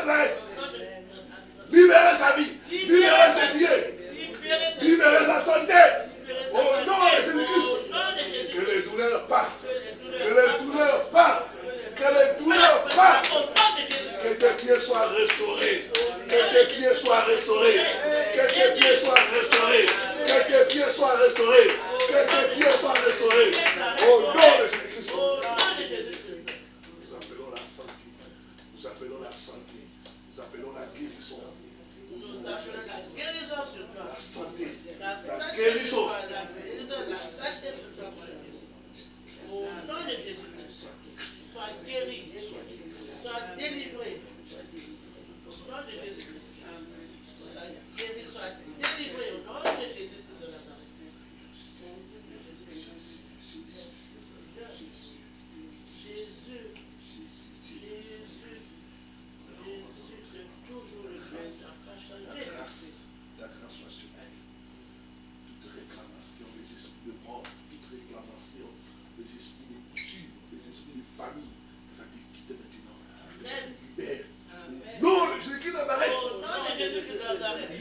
Libérez sa vie. Libérez ses pieds. Libérez sa santé. Au nom de Jésus-Christ. Que les douleurs partent. Que les douleurs partent. Que les douleurs partent. Que tes pieds soient restaurés. Que tes pieds soient restaurés. Que tes pieds soient restaurés. Que tes pieds soient restaurés. Que tes pieds soient restaurés. Au nom de Jésus-Christ. Nous appelons la santé. Nous appelons la santé. Nous appelons la guérison. La santé. La guérison. Au nom de Jésus-Christ, sois guéri, sois délivré. Au nom de Jésus-Christ, sois guéri, sois délivré. Au nom de Jésus-Christ de Nazareth. La grâce soit sur elle. Toute réclamation des esprits de mort, toute réclamation des esprits de couture, des esprits de famille, ça te quitte maintenant. Ça te libère. Au nom de Jésus-Christ de Nazareth. Au nom de Jésus-Christ de Nazareth.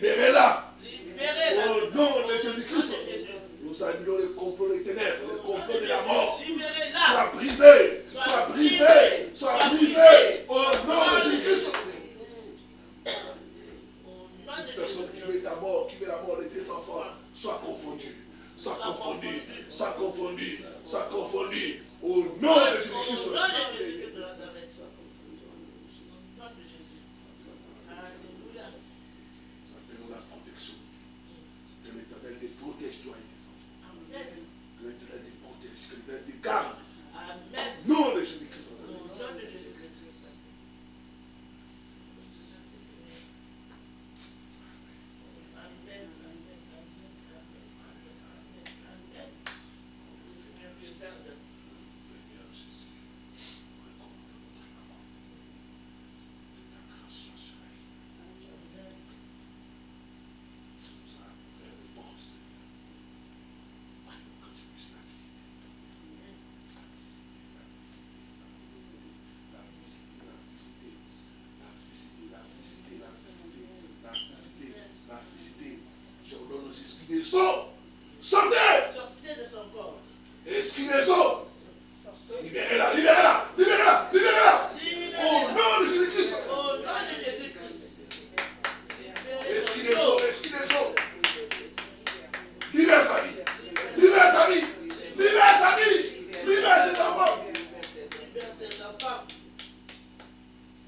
ta femme.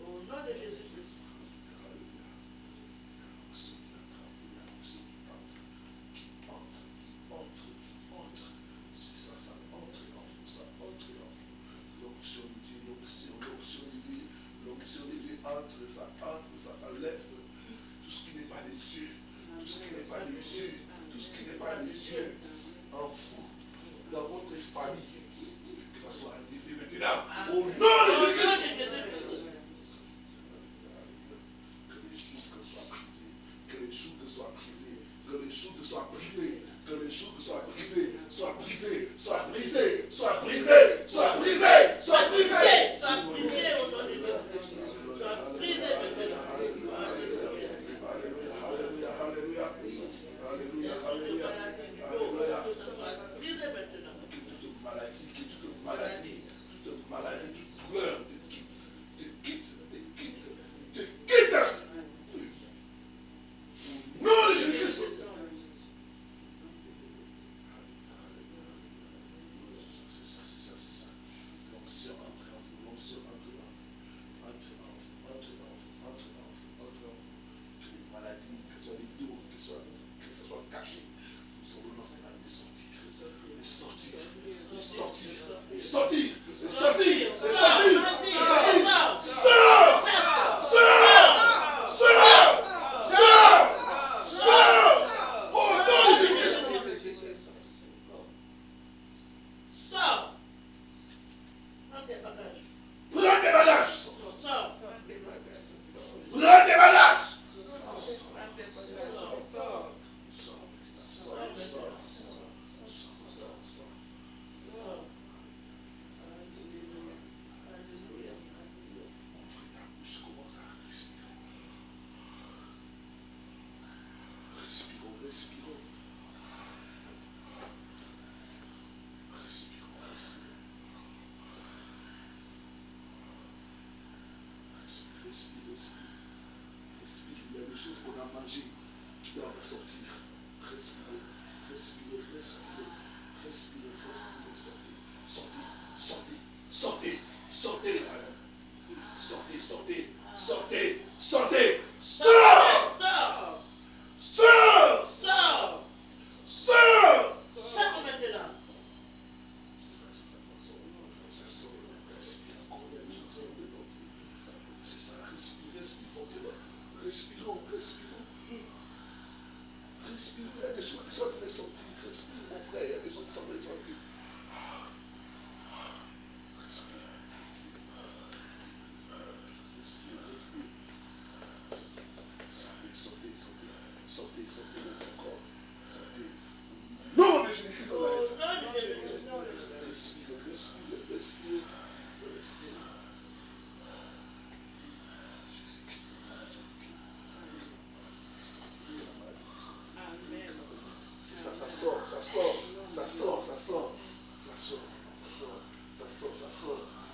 Au nom de Jésus-Christ. Ça enlève tout ce qui n'est pas de Dieu, tout ce qui n'est pas de Dieu, tout ce qui n'est pas de Dieu en vous, dans votre famille, que ça soit enlevé maintenant, au nom de Jésus. Que les jougs soient brisés, que les jougs soient brisés, que les jougs soient brisés, que les jougs soient brisés, soient brisés, soient brisés, soient brisés, soient brisés, soient brisés, soient brisés au nom de Jésus.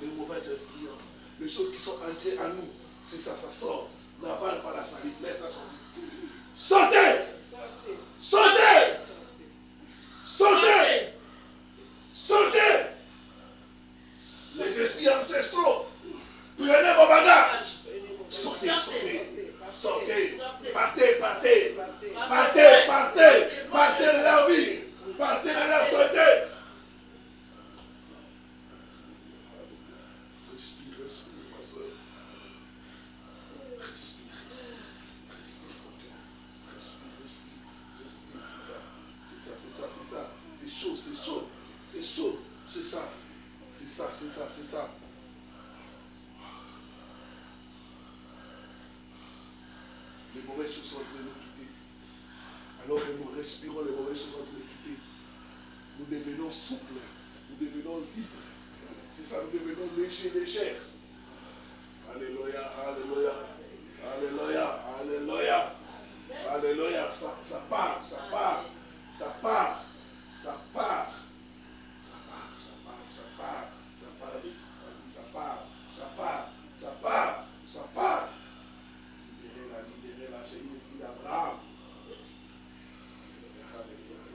Les mauvaises influences, les choses qui sont entrées à nous, c'est ça, ça sort. L'aval par la salive, laisse ça sortir. Sortez! Sortez! Sortez! Sortez! Les esprits ancestraux, prenez vos bagages. Sortez, sortez, sortez, partez, partez, partez, partez, partez de leur vie, partez de leur santé. Respire, respire, ma soeur. Respire, respire, respire, respire, respire, respire, c'est ça, c'est ça, c'est ça, c'est chaud, c'est chaud, c'est chaud, c'est ça, c'est ça, c'est ça, c'est ça. Les mauvaises choses sont en train de nous quitter. Alors que nous respirons, les mauvaises choses sont en train de nous quitter. Nous devenons souples, nous devenons libres. C'est ça, nous devenons légers, légères. Alléluia, alléluia, alléluia, alléluia, alléluia. Ça part, ça part, ça part, ça part, ça part, ça part, ça part, ça part, ça part, ça part, ça part, ça part. Libérez-la, c'est une fille d'Abraham.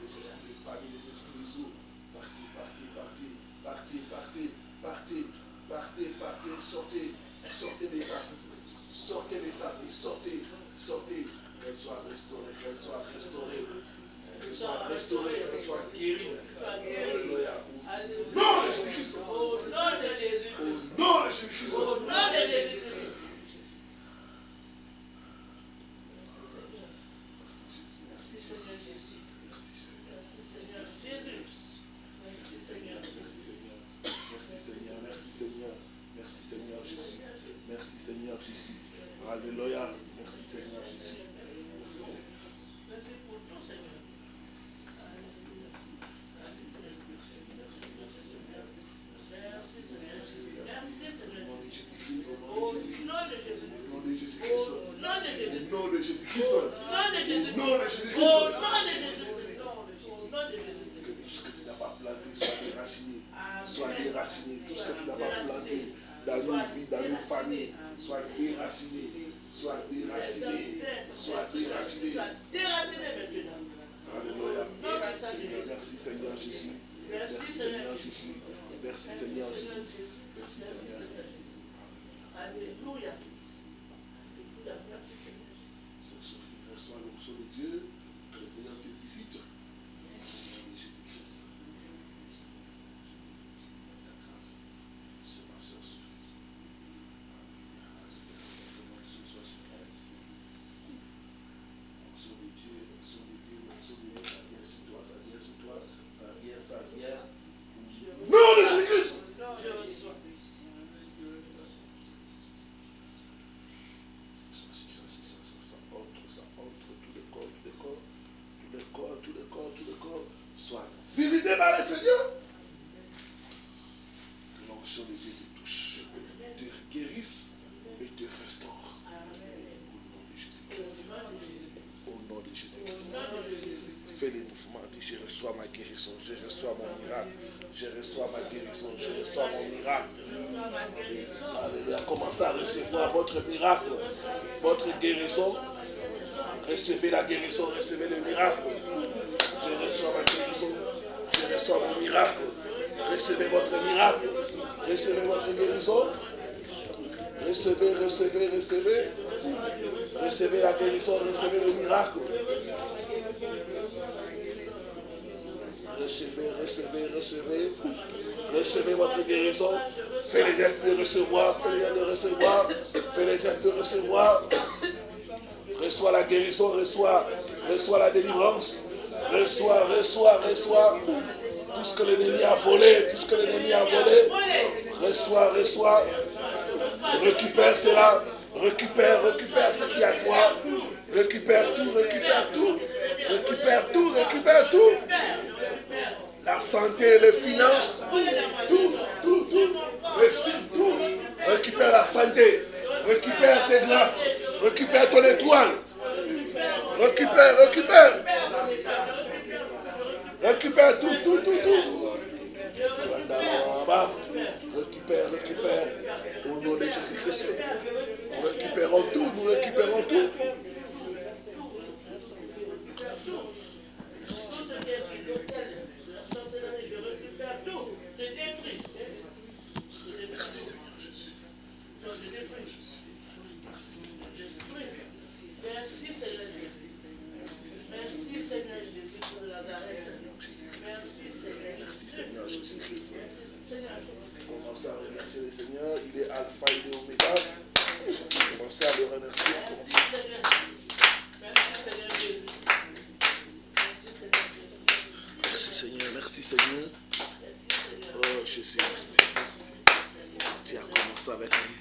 Les esprits de famille, les esprits des eaux. Partez, partez, partez, partez, partez, partez, partez, partez. sortez, sortez les affaires. Sortez les affaires, sortez, sortez. Qu'elle soit restaurée, qu'elle soit restaurée. Qu'elle soit restaurée, qu'elle soit guérie. Alléluia. Non de Jésus-Christ. Au nom de Jésus-Christ. Au nom de Jésus-Christ. Au nom de Jésus-Christ. Merci Seigneur Jésus. Merci Seigneur Jésus. Alléluia. Merci Seigneur Jésus. Merci pour tout Seigneur. Merci Seigneur. Merci Seigneur. Au nom de Jésus-Christ. Au nom de Jésus-Christ. Au nom de Jésus-Christ. Au nom de Jésus-Christ. Au nom de Jésus-Christ. Au nom de Jésus-Christ. Que tout ce que tu n'as pas planté soit déraciné. Soit déraciné. Tout ce que tu n'as pas planté dans nos vies, dans nos familles, soit déraciné. Soit déraciné. Soit déraciné. Alléluia. Merci Seigneur Jésus. Merci Seigneur Jésus. Merci Seigneur Jésus. Merci Seigneur. Alléluia. Merci Seigneur. Sophie, reçois l'onction de Dieu. Que le Seigneur te visite. Au nom de Jésus-Christ. Ta grâce. C'est ma soeur Sophie. Que l'onction soit sur elle. L'onction de Dieu, l'onction de Dieu, l'onction de Dieu, ça vient sur toi, ça vient sur toi, ça vient. Non de Jésus-Christ. Tous les corps soient visités par le Seigneur. Que l'onction de Dieu te touche, te guérisse et te restaure. Au nom de Jésus-Christ. Au nom de Jésus-Christ. Fais les mouvements. Dis, je reçois ma guérison, je reçois mon miracle. Je reçois ma guérison, je reçois mon miracle. Alléluia. Commencez à recevoir votre miracle, votre guérison. Recevez la guérison, recevez le miracle. Je reçois ma guérison, je reçois mon miracle. Recevez votre miracle, recevez votre guérison. Recevez, recevez, recevez. Recevez la guérison, recevez le miracle. Recevez, recevez, recevez. Recevez votre guérison. Faites les gestes de recevoir, faites les gestes de recevoir, faites les gestes de recevoir. Reçois la guérison, reçois la délivrance. Reçois. Tout ce que l'ennemi a volé, reçois. Récupère cela. Récupère ce qui est à toi. Récupère tout. La santé, les finances, tout. Respire tout. Récupère la santé. Récupère tes grâces. Récupère ton étoile. Récupère tout. Récupère. Au nom de Jésus-Christ. Nous récupérons tout. Merci Seigneur Jésus. Merci Seigneur Jésus. Merci Seigneur Jésus. Merci Seigneur Jésus-Christ. Commencez à remercier le Seigneur. Il est Alpha, il est Oméga. Commencez à le remercier. Merci Seigneur. Oh Jésus, merci. Tu as commencé avec nous.